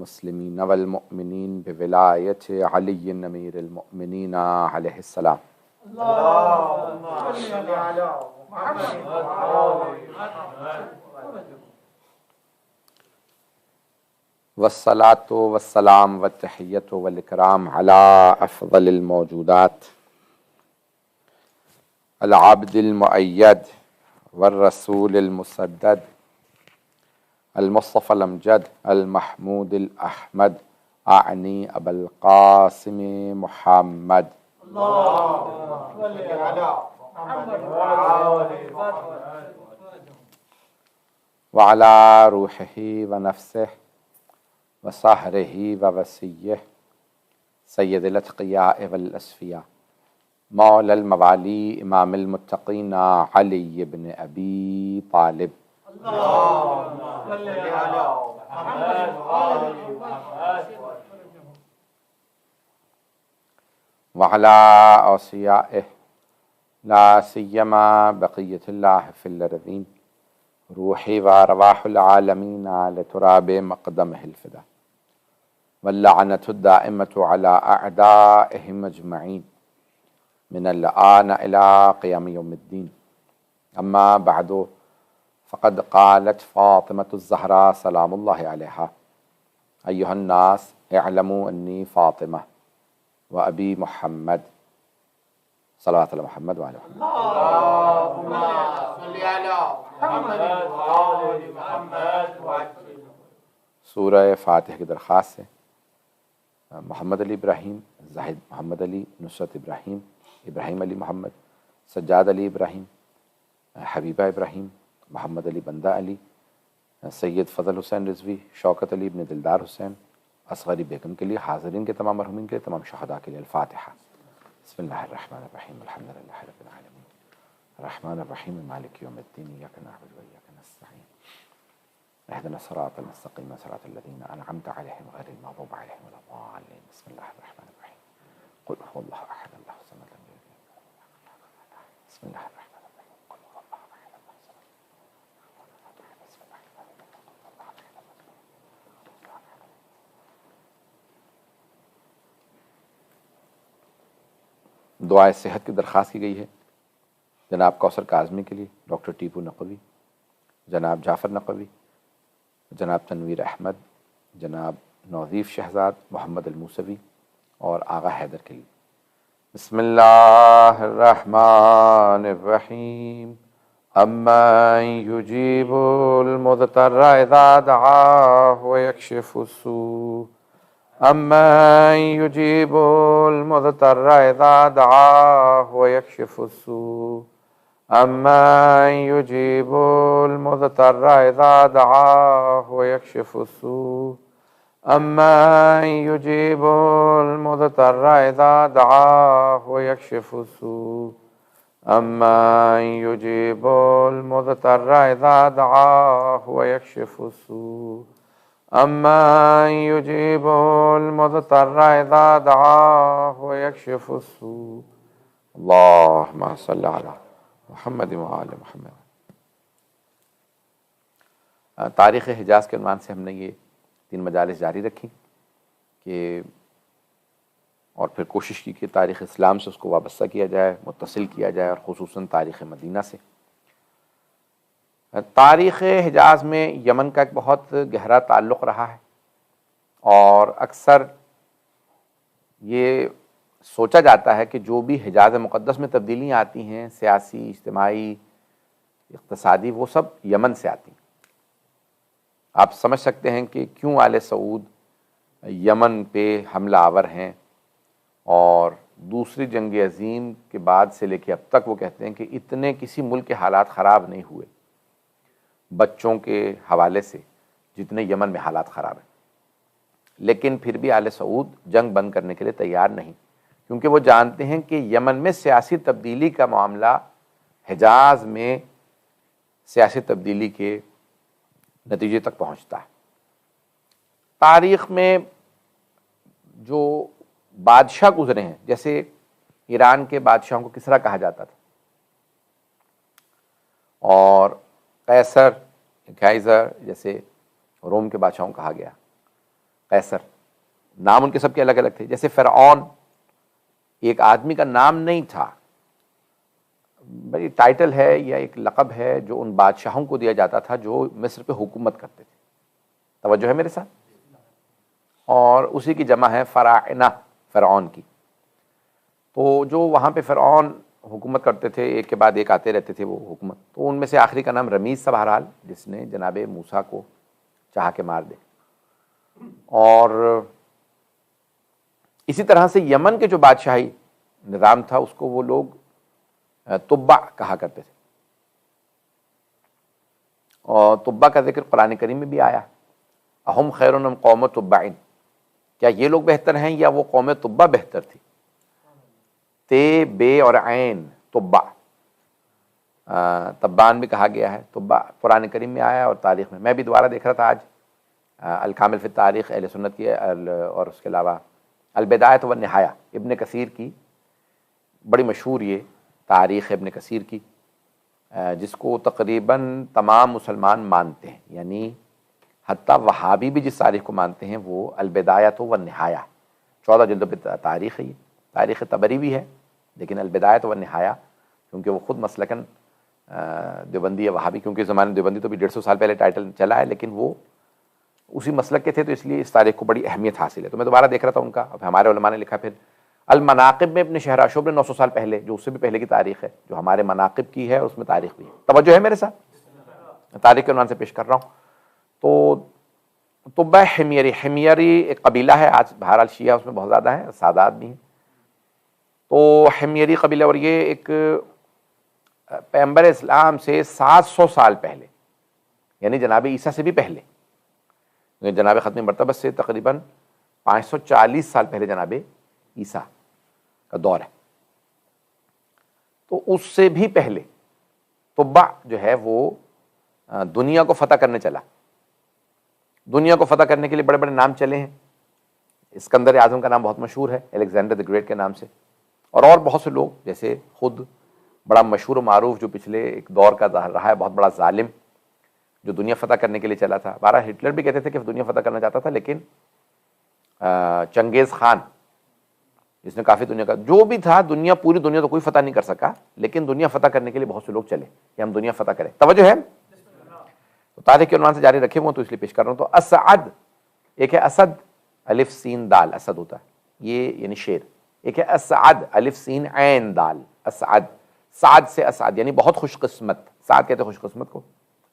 المسلمین والمؤمنین بولایت علی امیر المؤمنین علیہ السلام۔ اللهم صل على محمد وعلى محمد والصلاة والسلام والتحیۃ والاکرام علی افضل الموجودات العبد المؤید والرسول المسدد المصطفى الامجد المحمود الاحمد اعنی ابا القاسم محمد۔ اللهم صل على محمد وعلى محمد وعلى روحه ونفسه وصهره ووصيه سید الاتقیاء والاصفیاء مولا الموالی امام المتقین علی بن ابی طالب۔ اللهم صل على محمد وعلى محمد وعلى اوصیائه لا سیما بقیت اللہ فی الارضین روحی و ارواح العالمین لتراب مقدمہ الفدا واللعنة الدائمة على اعدائهم اجمعین من الآن الى قیام یوم الدین۔ اما بعد فقد قالت فاطمة الزہراء سلام اللہ علیہا ایہا الناس اعلموا انی فاطمہ و ابی محمد صلوات علی محمد وعلی محمد۔ اللهم صل على محمد وعلى محمد سورہ فاتحہ کی درخواست ہے محمد علی ابراہیم، زاہد محمد علی، نصرت ابراہیم، ابراہیم علی محمد، سجاد علی ابراہیم، حبیبہ ابراہیم، محمد علی بندہ علی، سید فضل حسین رضوی، شوکت علی ابن دلدار حسین، اصغری بیگم کے لیے، حاضرین کے تمام مرحومین کے لیے، تمام شہداء کے لیے۔ الفاتحہ۔ بسم اللہ الرحمن الرحیم الحمد للہ رب العالمین الرحمن الرحیم مالک یوم الدین ایاک نعبد و ایاک نستعین اهدنا الصراط المستقیم صراط الذین انعمت علیہم غیر المغضوب علیہم ولا الضالین۔ بسم اللہ الرحمن الرحیم قل هو اللہ احد اللہ الصمد لم یلد ولم یولد ولم یکن له کفوا احد۔ بسم اللہ الرحمن الرحیم قل هو اللہ احد اللہ الصمد لم یلد ولم یولد ولم یکن له کفوا احد۔ بسم اللہ الرحمن الرحیم قل هو اللہ احد اللہ الصمد لم یلد ولم یولد۔ دعائے صحت کی درخواست کی گئی ہے جناب کوثر کاظمی کے لیے، ڈاکٹر ٹیپو نقوی، جناب جعفر نقوی، جناب تنویر احمد، جناب نوظیف شہزاد، محمد الموسوی اور آغا حیدر کے لیے۔ بسم اللہ الرحمن الرحیم امن یجیب المضطر اذا دعاہ ویکشف السوء امن یجیب المضطر اذا دعاہ ویکشف السوء امن یجیب المضطر اذا دعاہ ویکشف السوء امن یجیب المضطر اذا دعاہ ویکشف السوء امن یجیب المضطر اذا دعاہ ویکشف السوء امن یجیب المضطر اذا دعاہ ویکشف السوء۔ اللہم صل علی محمد وعلی محمد۔ تاریخ حجاز کے عنوان سے ہم نے یہ 3 مجالس جاری رکھی کہ اور پھر کوشش کی کہ تاریخ اسلام سے اس کو وابستہ کیا جائے، متصل کیا جائے، اور خصوصاً تاریخ مدینہ سے۔ تاریخ حجاز میں یمن کا ایک بہت گہرا تعلق رہا ہے، اور اکثر یہ سوچا جاتا ہے کہ جو بھی حجاز مقدس میں تبدیلیاں آتی ہیں، سیاسی، اجتماعی، اقتصادی، وہ سب یمن سے آتی ہیں۔ آپ سمجھ سکتے ہیں کہ کیوں آل سعود یمن پہ حملہ آور ہیں، اور دوسری جنگ عظیم کے بعد سے لے کے اب تک وہ کہتے ہیں کہ اتنے کسی ملک کے حالات خراب نہیں ہوئے بچوں کے حوالے سے جتنے یمن میں حالات خراب ہیں۔ لیکن پھر بھی آل سعود جنگ بند کرنے کے لیے تیار نہیں، کیونکہ وہ جانتے ہیں کہ یمن میں سیاسی تبدیلی کا معاملہ حجاز میں سیاسی تبدیلی کے نتیجے تک پہنچتا ہے۔ تاریخ میں جو بادشاہ گزرے ہیں، جیسے ایران کے بادشاہوں کو کسریٰ کہا جاتا تھا، اور قیصر، کائزر جیسے روم کے بادشاہوں کو کہا گیا، قیصر، نام ان کے سب کے الگ الگ تھے. جیسے فرعون ایک آدمی کا نام نہیں تھا، بڑی ٹائٹل ہے یا ایک لقب ہے جو ان بادشاہوں کو دیا جاتا تھا جو مصر پہ حکومت کرتے تھے. توجہ ہے میرے ساتھ؟ اور اسی کی جمع ہے فراعنہ، فرعون کی. تو جو وہاں پہ فرعون حکومت کرتے تھے، ایک کے بعد ایک آتے رہتے تھے وہ حکومت، تو ان میں سے آخری کا نام رمیز تھا بہرحال، جس نے جناب موسیٰ کو چاہ کے مار دے. اور اسی طرح سے یمن کے جو بادشاہی نظام تھا اس کو وہ لوگ تبع کہا کرتے تھے. اور تبع کا ذکر قرآن کریم میں بھی آیا، اہم خیر ام قوم تبع، کیا یہ لوگ بہتر ہیں یا وہ قوم تبع بہتر تھی. تے بے اور عین تبع، تبان بھی کہا گیا ہے. تبع قرآن کریم میں آیا اور تاریخ میں بھی دوبارہ دیکھ رہا تھا آج الکامل فی التاریخ اہل سنت کی، اور اس کے علاوہ البدایۃ والنہایہ ابن کثیر کی، بڑی مشہور یہ تاریخ ابن کثیر کی، جس کو تقریباً تمام مسلمان مانتے ہیں، یعنی حتیٰ وہابی بھی جس تاریخ کو مانتے ہیں وہ البدایۃ والنہایہ. 14 جلدوں پہ تاریخ ہے. یہ تاریخ طبری بھی ہے لیکن البدایۃ والنہایہ کیونکہ وہ خود مسلکن دیوبندی ہے وہابی، کیونکہ زمانے دیوبندی تو بھی 150 سال پہلے ٹائٹل چلا ہے لیکن وہ اسی مسلک کے تھے، تو اس لیے اس تاریخ کو بڑی اہمیت حاصل ہے. تو میں دوبارہ دیکھ رہا تھا ان کا، اب ہمارے علماء نے لکھا پھر المناقب میں ابن شہراشوب نے 900 سال پہلے، جو اس سے بھی پہلے کی تاریخ ہے، جو ہمارے مناقب کی ہے اس میں تاریخ بھی ہے. توجہ ہے میرے ساتھ؟ تاریخ کے عنوان سے پیش کر رہا ہوں. تو تبع حمیری، حمیری ایک قبیلہ ہے، آج بہرحال شیعہ اس میں بہت زیادہ ہیں، سادات بھی ہیں. تو حمیری قبیلہ، اور یہ ایک پیغمبر اسلام سے 700 سال پہلے، یعنی جناب عیسیٰ سے بھی پہلے، جناب ختم مرتبہ سے تقریباً 540 سال پہلے جناب عیسیٰ کا دور ہے. تو اس سے بھی پہلے تبع جو ہے وہ دنیا کو فتح کرنے چلا. دنیا کو فتح کرنے کے لیے بڑے بڑے نام چلے ہیں. اسکندر اعظم کا نام بہت مشہور ہے، الیگزینڈر دی گریٹ کے نام سے، اور بہت سے لوگ، جیسے خود بڑا مشہور و معروف جو پچھلے ایک دور کا ظاہر رہا ہے، بہت بڑا ظالم جو دنیا فتح کرنے کے لیے چلا تھا. بارہ ہٹلر بھی کہتے تھے کہ دنیا فتح کرنا چاہتا تھا، لیکن چنگیز خان جس نے کافی دنیا کا جو بھی تھا، پوری دنیا تو کوئی فتح نہیں کر سکا، لیکن دنیا فتح کرنے کے لیے بہت سے لوگ چلے کہ ہم دنیا فتح کریں. توجہ ہے؟ تو تاریخ کے عنوان سے جاری رکھے ہوئے تو اس لیے پیش کر رہا ہوں. تو اسعد ایک ہے، اسد الف سین دال، اسد ہوتا ہے یہ یعنی شیر. ایک ہے اسعد الف سین عین دال، اسعد، سعد سے اسعد یعنی بہت خوش قسمت. سعد کہتے خوش قسمت کو،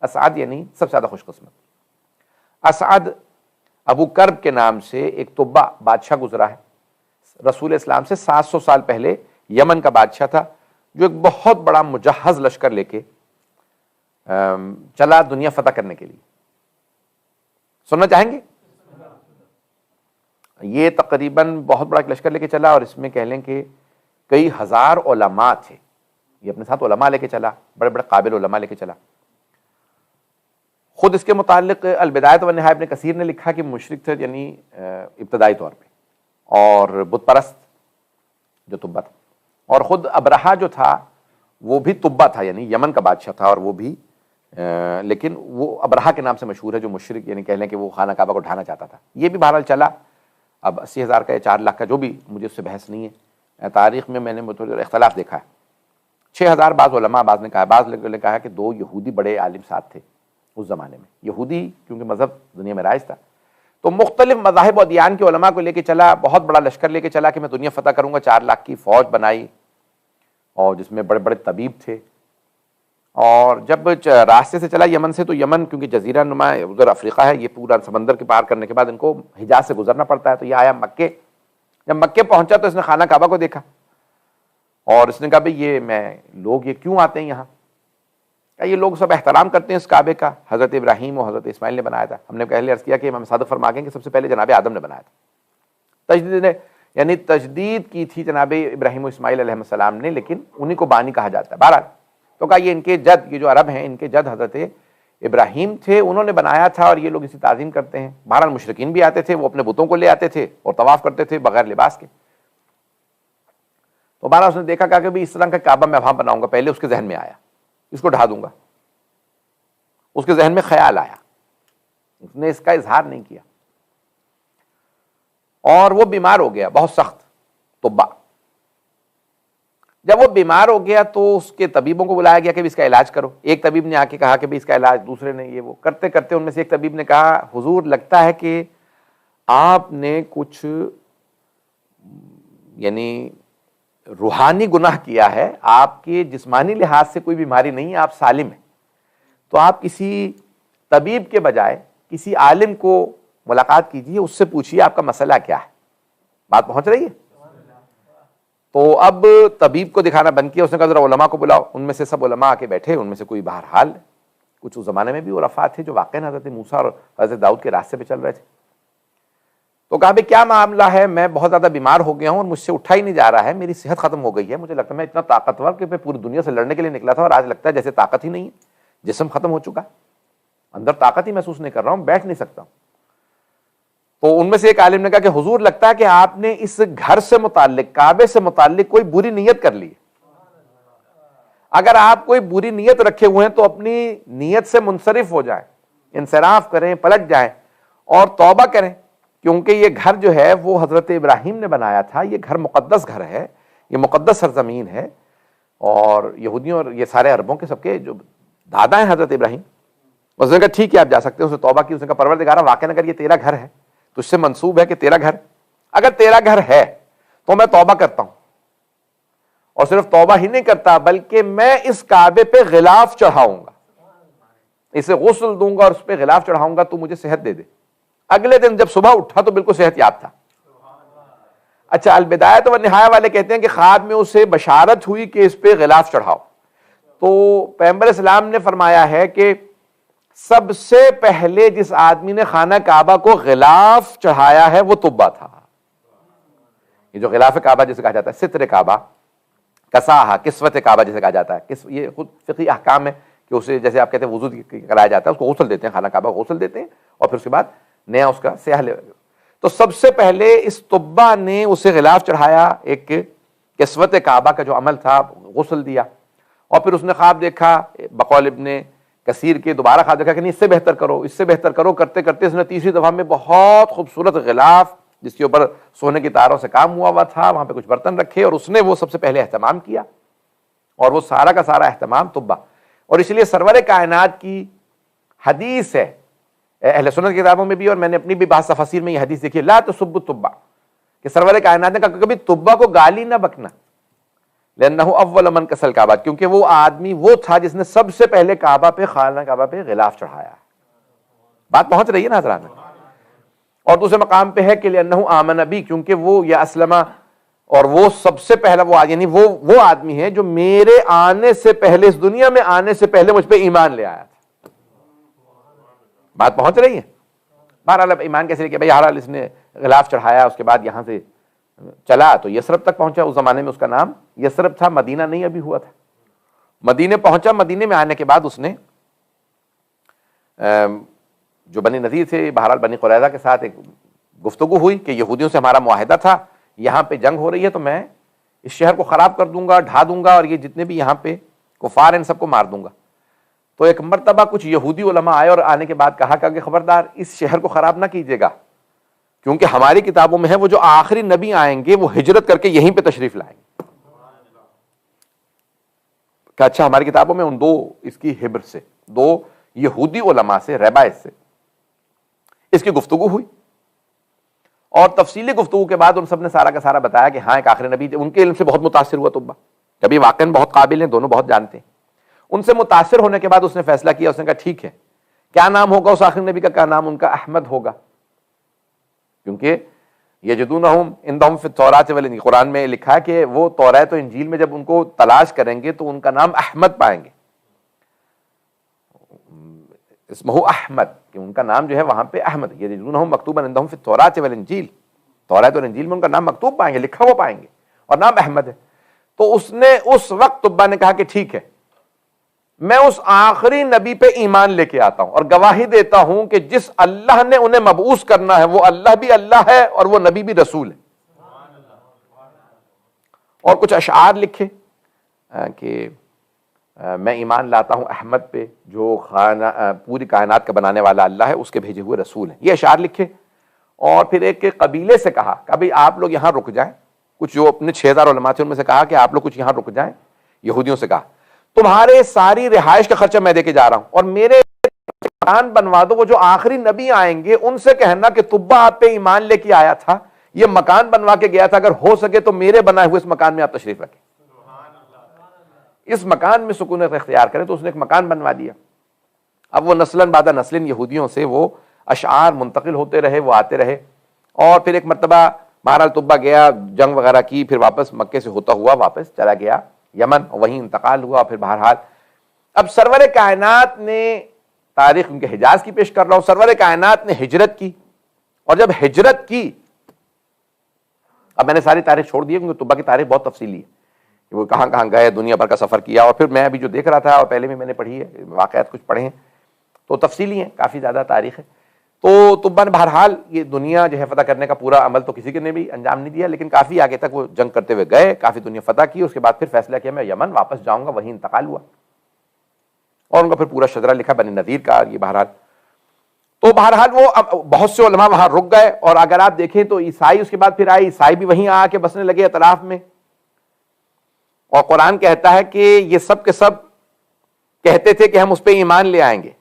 اسعد یعنی سب سے زیادہ خوش قسمت. اسعد ابو کرب کے نام سے ایک تبع بادشاہ گزرا ہے، رسول اسلام سے 700 سال پہلے یمن کا بادشاہ تھا، جو ایک بہت بڑا مجہز لشکر لے کے چلا دنیا فتح کرنے کے لیے. سننا چاہیں گے؟ یہ تقریباً بہت بڑا لشکر لے کے چلا، اور اس میں کہہ لیں کہ کئی ہزار علماء تھے. یہ اپنے ساتھ علماء لے کے چلا، بڑے بڑے قابل علماء لے کے چلا. خود اس کے متعلق البدایۃ والنہایہ ابن کثیر نے لکھا کہ مشرک تھے، یعنی ابتدائی طور پہ، اور بت پرست جو تبع تھا. اور خود ابرہہ جو تھا وہ بھی تبع تھا، یعنی یمن کا بادشاہ تھا، اور وہ بھی لیکن وہ ابرہہ کے نام سے مشہور ہے، جو مشرک یعنی کہہ لیں کہ وہ خانہ کعبہ کو ڈھانا چاہتا تھا. یہ بھی بہرحال چلا. اب 80,000 کا یا 4 لاکھ کا، جو بھی، مجھے اس سے بحث نہیں ہے. تاریخ میں نے اختلاف دیکھا ہے. 6,000 بعض علماء، بعض نے کہا، بعض نے کہا کہ 2 یہودی بڑے عالم ساتھ تھے اس زمانے میں. یہودی کیونکہ مذہب دنیا میں رائج تھا، تو مختلف مذاہب و ادیان کے علماء کو لے کے چلا، بہت بڑا لشکر لے کے چلا کہ میں دنیا فتح کروں گا. 4 لاکھ کی فوج بنائی، اور جس میں بڑے بڑے طبیب تھے. اور جب راستے سے چلا یمن سے، تو یمن کیونکہ جزیرہ نما ادھر افریقہ ہے، یہ پورا سمندر کے پار کرنے کے بعد ان کو حجاز سے گزرنا پڑتا ہے. تو یہ آیا مکے. جب مکے پہنچا تو اس نے خانہ کعبہ کو دیکھا، اور اس نے کہا بھئی یہ کیوں آتے ہیں یہاں؟ یہ لوگ سب احترام کرتے ہیں اس کعبے کا، حضرت ابراہیم اور حضرت اسماعیل نے بنایا تھا. ہم نے پہلے عرض کیا کہ امام صادق فرما گئے کہ سب سے پہلے جناب آدم نے بنایا تھا. تجدید کی تھی جناب ابراہیم و اسماعیل علیہ السلام نے، لیکن انہی کو بانی کہا جاتا ہے. بہرحال تو کہا یہ ان کے جد، یہ جو عرب ہیں ان کے جد حضرت ابراہیم تھے، انہوں نے بنایا تھا، اور یہ لوگ اسی تعظیم کرتے ہیں. بہرحال مشرکین بھی آتے تھے، وہ اپنے بتوں کو لے آتے تھے اور طواف کرتے تھے بغیر لباس کے. تو بہرحال اس نے دیکھا کہ بھی اس طرح کا کعبہ میں وہاں بناؤں گا. پہلے اس کے ذہن میں آیا اس کو ڈھا دوں گا، اس کے ذہن میں خیال آیا، اس نے اس کا اظہار نہیں کیا. اور وہ بیمار ہو گیا بہت سخت طبہ. جب وہ بیمار ہو گیا تو اس کے طبیبوں کو بلایا گیا کہ بھی اس کا علاج کرو. ایک طبیب نے آ کے کہا کہ بھی اس کا علاج, دوسرے نے یہ وہ کرتے کرتے ان میں سے ایک طبیب نے کہا حضور لگتا ہے کہ آپ نے کچھ یعنی روحانی گناہ کیا ہے, آپ کے جسمانی لحاظ سے کوئی بیماری نہیں ہے, آپ سالم ہیں, تو آپ کسی طبیب کے بجائے کسی عالم کو ملاقات کیجیے, اس سے پوچھیے آپ کا مسئلہ کیا ہے. بات پہنچ رہی ہے؟ تو اب طبیب کو دکھانا بند کیا, اس نے کہا ذرا علماء کو بلاؤ. ان میں سے سب علماء آ کے بیٹھے, ان میں سے کوئی بہرحال کچھ اس زمانے میں بھی عرفاء تھے جو واقعی حضرت موسیٰ اور حضرت داؤد کے راستے پہ چل رہے تھے. تو کہا بھائی کیا معاملہ ہے, میں بہت زیادہ بیمار ہو گیا ہوں اور مجھ سے اٹھا ہی نہیں جا رہا ہے, میری صحت ختم ہو گئی ہے, مجھے لگتا ہے میں اتنا طاقتور کہ میں پوری دنیا سے لڑنے کے لیے نکلا تھا اور آج لگتا ہے جیسے طاقت ہی نہیں ہے, جسم ختم ہو چکا, اندر طاقت ہی محسوس نہیں کر رہا ہوں, بیٹھ نہیں سکتا ہوں. تو ان میں سے ایک عالم نے کہا کہ حضور لگتا ہے کہ آپ نے اس گھر سے متعلق, کعبے سے متعلق کوئی بری نیت کر لی. اگر آپ کوئی بری نیت رکھے ہوئے ہیں تو اپنی نیت سے منصرف ہو جائیں, انصراف کریں, پلٹ جائیں اور توبہ کریں, کیونکہ یہ گھر جو ہے وہ حضرت ابراہیم نے بنایا تھا, یہ گھر مقدس گھر ہے, یہ مقدس سرزمین ہے, اور یہودیوں اور یہ سارے عربوں کے سب کے جو دادا ہیں حضرت ابراہیم. اس نے کہا ٹھیک ہے آپ جا سکتے ہیں. اس نے توبہ کی, اس نے کہا پروردگارا واقعا اگر یہ تیرا گھر ہے تو اس سے منسوب ہے کہ تیرا گھر, اگر تیرا گھر ہے تو میں توبہ کرتا ہوں, اور صرف توبہ ہی نہیں کرتا بلکہ میں اس کعبے پہ غلاف چڑھاؤں گا, اسے غسل دوں گا اور اس پہ غلاف چڑھاؤں گا, تو مجھے صحت دے دے. اگلے دن جب صبح اٹھا تو بالکل صحت یاب تھا. اچھا, البدایہ والنہایہ والے کہتے ہیں کہ خواب میں اسے بشارت ہوئی کہ اس پہ غلاف چڑھاؤ. تو پیغمبر اسلام نے فرمایا ہے کہ سب سے پہلے جس آدمی نے خانہ کعبہ کو غلاف چڑھایا ہے وہ طبہ تھا. یہ جو غلاف کعبہ جسے کہا جاتا ہے, ستر کعبہ, کساہا, کسوت کعبہ جسے کہا جاتا ہے, یہ خود فقہی احکام ہے کہ اسے جیسے آپ کہتے ہیں وضو کرایا جاتا ہے, اس کو غسل دیتے ہیں, خانہ کعبہ کو غسل دیتے ہیں اور پھر اس کے بعد نیا اس کا سیاہ لے. تو سب سے پہلے اس طبہ نے اسے غلاف چڑھایا, ایک کسوت کعبہ کا جو عمل تھا, غسل دیا, اور پھر اس نے خواب دیکھا بقول ابن کثیر کے, دوبارہ خواب دیکھا کہ نہیں اس سے بہتر کرو, اس سے بہتر کرو, کرتے کرتے اس نے تیسری دفعہ میں بہت خوبصورت غلاف جس کے اوپر سونے کی تاروں سے کام ہوا تھا, وہاں پہ کچھ برتن رکھے, اور اس نے وہ سب سے پہلے اہتمام کیا, اور وہ سارا کا سارا اہتمام طبہ. اور اس لیے سرور کائنات کی حدیث ہے اہل سنت کی کتابوں میں بھی, اور میں نے اپنی بھی بعض تفاسیر میں یہ حدیث دیکھی ہے, لا تسبوا الطبہ, کہ سرور کائنات نے کہا کبھی طبہ کو گالی نہ بکنا, لأنہ اول من کسل کعبہ, کیونکہ وہ آدمی وہ تھا جس نے سب سے پہلے کعبہ پہ, خانہ کعبہ پہ غلاف چڑھایا. بات پہنچ رہی ہے نا حضرات؟ اور دوسرے مقام پہ ہے کہ لأنہ آمن بی, کیونکہ وہ یا اسلمہ, اور وہ سب سے پہلا وہ یعنی وہ آدمی ہے جو میرے آنے سے پہلے, اس دنیا میں آنے سے پہلے مجھ پہ ایمان لے آیا تھا. بات پہنچ رہی ہے؟ بہرحال اب ایمان کیسے لے کے بھائی, بہرحال اس نے غلاف چڑھایا, اس کے بعد یہاں سے چلا تو یثرب تک پہنچا. اس زمانے میں اس کا نام یثرب تھا, مدینہ نہیں ابھی ہوا تھا. مدینے پہنچا, مدینے میں آنے کے بعد اس نے جو بنی نذیر تھے, بہرحال بنی قریظہ کے ساتھ ایک گفتگو ہوئی کہ یہودیوں سے ہمارا معاہدہ تھا, یہاں پہ جنگ ہو رہی ہے تو میں اس شہر کو خراب کر دوں گا, ڈھا دوں گا, اور یہ جتنے بھی یہاں پہ کفار ہیں ان سب کو مار دوں گا. تو ایک مرتبہ کچھ یہودی علماء آئے اور آنے کے بعد کہا کہ خبردار اس شہر کو خراب نہ کیجیے گا, کیونکہ ہماری کتابوں میں ہے وہ جو آخری نبی آئیں گے وہ ہجرت کر کے یہیں پہ تشریف لائیں گے. کہ اچھا, ہماری کتابوں میں ان دو اس کی حبر سے, دو یہودی علماء سے, ریبائز سے اس کی گفتگو ہوئی, اور تفصیلی گفتگو کے بعد ان سب نے سارا کا سارا بتایا کہ ہاں ایک آخری نبی, ان کے علم سے بہت متاثر ہوا طبہ, جب یہ واقعاً بہت قابل ہیں, دونوں بہت جانتے ہیں. ان سے متاثر ہونے کے بعد اس نے فیصلہ کیا, اس نے کہا ٹھیک ہے, کیا نام ہوگا اس آخری نبی کا؟ کیا نام ان کا احمد ہوگا, کیونکہ یجدونہم عندہم فی التوراۃ والانجیل, قرآن میں لکھا ہے کہ وہ توریت و انجیل میں جب ان کو تلاش کریں گے تو ان کا نام احمد پائیں گے, اسمہ احمد, کہ ان کا نام جو ہے وہاں پہ احمد, یجدونہم مکتوبا عندہم فی التوراۃ والانجیل, توریت اور انجیل میں ان کا نام مکتوب پائیں گے, لکھا ہوا پائیں گے, اور نام احمد ہے. تو اس نے اس وقت طبہ نے کہا کہ ٹھیک ہے, میں اس آخری نبی پہ ایمان لے کے آتا ہوں اور گواہی دیتا ہوں کہ جس اللہ نے انہیں مبعوث کرنا ہے وہ اللہ بھی اللہ ہے اور وہ نبی بھی رسول ہے. اور کچھ اشعار لکھے کہ میں ایمان لاتا ہوں احمد پہ جو پوری کائنات کا بنانے والا اللہ ہے, اس کے بھیجے ہوئے رسول ہیں. یہ اشعار لکھے, اور پھر ایک کے قبیلے سے کہا کہ بھئی آپ لوگ یہاں رک جائیں، کچھ جو اپنے 6000 علماء تھے ان میں سے کہا کہ آپ لوگ کچھ یہاں رک جائیں، یہودیوں سے کہا تمہارے ساری رہائش کا خرچہ میں دے کے جا رہا ہوں، اور میرے مکان بنوا دو، وہ جو آخری نبی آئیں گے ان سے کہنا کہ تبا آپ پہ ایمان لے کے آیا تھا، یہ مکان بنوا کے گیا تھا، اگر ہو سکے تو میرے بنائے ہوئے اس مکان میں آپ تشریف رکھیں، اس مکان میں سکونت اختیار کریں۔ تو اس نے ایک مکان بنوا دیا۔ اب وہ نسلاً بعد نسلاً یہودیوں سے وہ اشعار منتقل ہوتے رہے، وہ آتے رہے، اور پھر ایک مرتبہ بہرحال طبہ گیا، جنگ وغیرہ کی، پھر واپس مکے سے ہوتا ہوا واپس چلا گیا یمن، اور وہیں انتقال ہوا۔ پھر بہرحال اب سرور کائنات نے تاریخ ان کے حجاز کی پیش کر رہا ہوں، سرور کائنات نے ہجرت کی، اور جب ہجرت کی، اب میں نے ساری تاریخ چھوڑ دی کیونکہ طبہ کی تاریخ بہت تفصیلی ہے کہ وہ کہاں کہاں گئے، دنیا بھر کا سفر کیا، اور پھر میں ابھی جو دیکھ رہا تھا اور پہلے بھی میں نے پڑھی ہے، واقعات کچھ پڑھے ہیں تو تفصیلی ہیں، کافی زیادہ تاریخ ہے۔ تو طبہ نے بہرحال یہ دنیا جو ہے فتح کرنے کا پورا عمل تو کسی کے نے بھی انجام نہیں دیا، لیکن کافی آگے تک وہ جنگ کرتے ہوئے گئے، کافی دنیا فتح کی، اس کے بعد پھر فیصلہ کیا میں یمن واپس جاؤں گا، وہیں انتقال ہوا، اور ان کا پھر پورا شجرہ لکھا بنی نذیر کا یہ بہرحال۔ تو بہرحال وہ بہت سے علماء وہاں رک گئے، اور اگر آپ دیکھیں تو عیسائی اس کے بعد پھر آئے، عیسائی بھی وہیں آ کے بسنے لگے اطراف میں، اور قرآن کہتا ہے کہ یہ سب کے سب کہتے تھے کہ ہم اس پہ ایمان لے آئیں گے،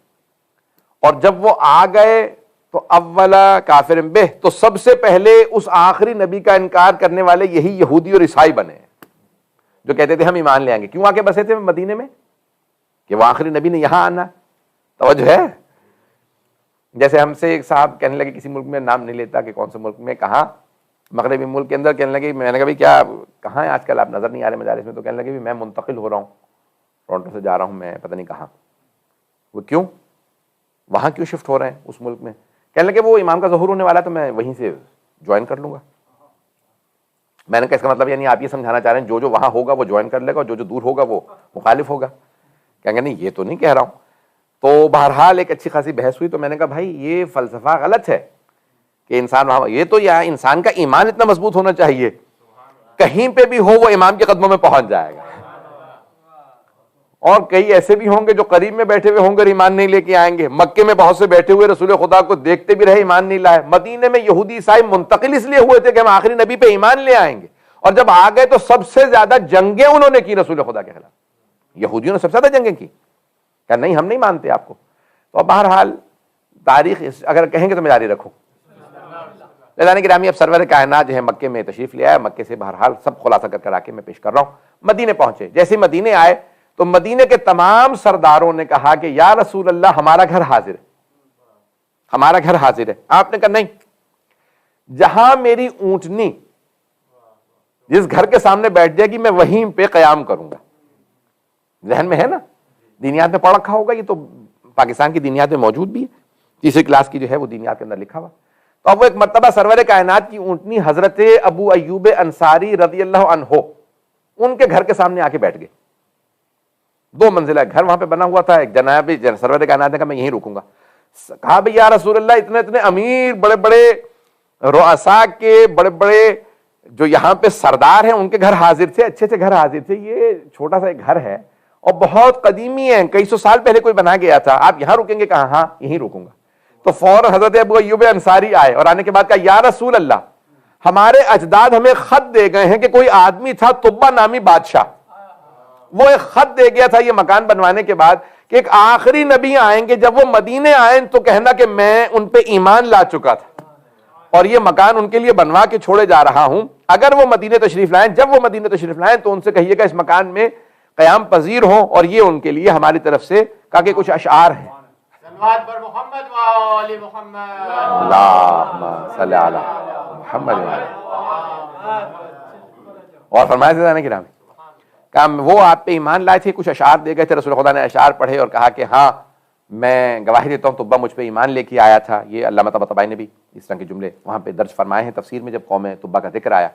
اور جب وہ آ گئے تو اولا کافر بہ، تو سب سے پہلے اس آخری نبی کا انکار کرنے والے یہی یہودی اور عیسائی بنے ہیں جو کہتے تھے ہم ایمان لے آئیں گے۔ کیوں آ کے بسے تھے مدینے میں؟ کہ وہ آخری نبی نے یہاں آنا، توجہ ہے۔ جیسے ہم سے ایک صاحب کہنے لگے کسی ملک میں، نام نہیں لیتا کہ کون سے ملک میں، کہاں مغربی ملک کے اندر، کہنے لگے، میں نے کہا بھائی کیا کہاں ہے آج کل آپ نظر نہیں آ رہے مجالس میں؟ تو کہنے لگے میں منتقل ہو رہا ہوں، ٹورنٹو سے جا رہا ہوں میں پتہ نہیں کہاں۔ وہ کیوں وہاں کیوں شفٹ ہو رہے ہیں اس ملک میں؟ کہنے لگے وہ امام کا ظہور ہونے والا تو میں وہیں سے جوائن کر لوں گا۔ میں نے کہا اس کا مطلب یعنی آپ یہ سمجھانا چاہ رہے ہیں جو وہاں ہوگا وہ جوائن کر لے گا، اور جو دور ہوگا وہ مخالف ہوگا؟ کہیں گے نہیں یہ تو نہیں کہہ رہا ہوں۔ تو بہرحال ایک اچھی خاصی بحث ہوئی، تو میں نے کہا بھائی یہ فلسفہ غلط ہے کہ انسان وہاں، یہ تو یا انسان کا ایمان اتنا مضبوط ہونا چاہیے کہیں پہ بھی ہو وہ امام کے قدموں میں پہنچ جائے گا، اور کئی ایسے بھی ہوں گے جو قریب میں بیٹھے ہوئے ہوں گے ایمان نہیں لے کے آئیں گے۔ مکے میں بہت سے بیٹھے ہوئے رسول خدا کو دیکھتے بھی رہے، ایمان نہیں لائے۔ مدینے میں یہودی عیسائی منتقل اس لیے ہوئے تھے کہ ہم آخری نبی پہ ایمان لے آئیں گے، اور جب آ گئے تو سب سے زیادہ جنگیں انہوں نے کی رسول خدا کے خلاف، یہودیوں نے سب سے زیادہ جنگیں کی، کہ نہیں ہم نہیں مانتے آپ کو۔ تو بہرحال تاریخ اگر کہیں گے تو میں جاری رکھوں۔ لیکن گرامی اب سرور کائنات جو ہے مکے میں تشریف لے آئے، مکے سے بہرحال سب خلاصہ کر آ کے میں پیش کر رہا ہوں۔ مدینے پہنچے، جیسے مدینے آئے تو مدینے کے تمام سرداروں نے کہا کہ یا رسول اللہ ہمارا گھر حاضر ہے، ہمارا گھر حاضر ہے۔ آپ نے کہا نہیں، جہاں میری اونٹنی جس گھر کے سامنے بیٹھ جائے گی میں وہیں پہ قیام کروں گا۔ ذہن میں ہے نا، دینیات میں پڑھ رکھا ہوگا، یہ تو پاکستان کی دینیات میں موجود بھی ہے، تیسری کلاس کی جو ہے وہ دینیات کے اندر لکھا ہوا۔ تو اب وہ ایک مرتبہ سرور کائنات کی اونٹنی حضرت ابو ایوب انصاری رضی اللہ عنہ ان کے گھر کے سامنے آ کے بیٹھ گئے۔ 2 منزلہ گھر وہاں پہ بنا ہوا تھا، ایک جناب سرور کائنات نے کہا میں یہیں رکوں گا۔ کہا بھئی یا رسول اللہ اتنے اتنے امیر، بڑے بڑے رؤساء کے، بڑے بڑے جو یہاں پہ سردار ہیں ان کے گھر حاضر تھے، اچھے اچھے گھر حاضر تھے، یہ چھوٹا سا ایک گھر ہے اور بہت قدیمی ہے، کئی سو سال پہلے کوئی بنا گیا تھا، آپ یہاں رکیں گے؟ کہا ہاں یہیں رکوں گا۔ تو فوراً حضرت ابو ایوب انصاری آئے، اور آنے کے بعد کہا یا رسول اللہ ہمارے اجداد ہمیں خط دے گئے ہیں کہ کوئی آدمی تھا طبہ نامی بادشاہ، وہ ایک خط دے گیا تھا یہ مکان بنوانے کے بعد کہ ایک آخری نبی آئیں گے، جب وہ مدینے آئیں تو کہنا کہ میں ان پہ ایمان لا چکا تھا اور یہ مکان ان کے لیے بنوا کے چھوڑے جا رہا ہوں، اگر وہ مدینے تشریف لائیں، جب وہ مدینے تشریف لائیں تو ان سے کہیے گا اس مکان میں قیام پذیر ہوں، اور یہ ان کے لیے ہماری طرف سے کہا کہ کچھ اشعار ہیں۔ صلوات پر محمد و آل محمد، اللہم صلی علی محمد و آل۔ اور فرمایا سے جانے کی رامی کہ وہ آپ پہ ایمان لائے تھے، کچھ اشعار دے گئے تھے، رسول خدا نے اشعار پڑھے اور کہا کہ ہاں میں گواہی دیتا ہوں طبہ مجھ پہ ایمان لے کے آیا تھا۔ یہ علامہ طباطبائی نے بھی اس طرح کے جملے وہاں پہ درج فرمائے ہیں تفسیر میں، جب قوم طبہ کا ذکر آیا۔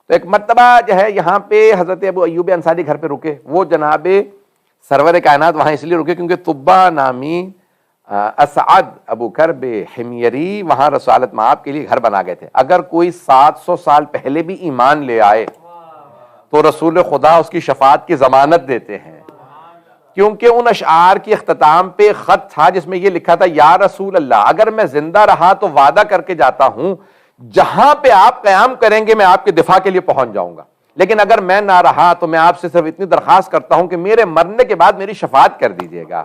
تو ایک مرتبہ جو ہے یہاں پہ حضرت ابو ایوب انصاری گھر پہ رکے، وہ جناب سرور کائنات وہاں اس لیے رکے کیونکہ طبہ نامی اسعد ابو کرب حمیری وہاں رسالت مآب کے لیے گھر بنا گئے تھے۔ اگر کوئی 700 سال پہلے بھی ایمان لے آئے تو رسول خدا اس کی شفاعت کی ضمانت دیتے ہیں کیونکہ ان اشعار کی اختتام پہ خط تھا جس میں یہ لکھا تھا یا رسول اللہ اگر میں زندہ رہا تو وعدہ کر کے جاتا ہوں جہاں پہ آپ قیام کریں گے میں آپ کے دفاع کے لیے پہنچ جاؤں گا، لیکن اگر میں نہ رہا تو میں آپ سے صرف اتنی درخواست کرتا ہوں کہ میرے مرنے کے بعد میری شفاعت کر دیجیے گا۔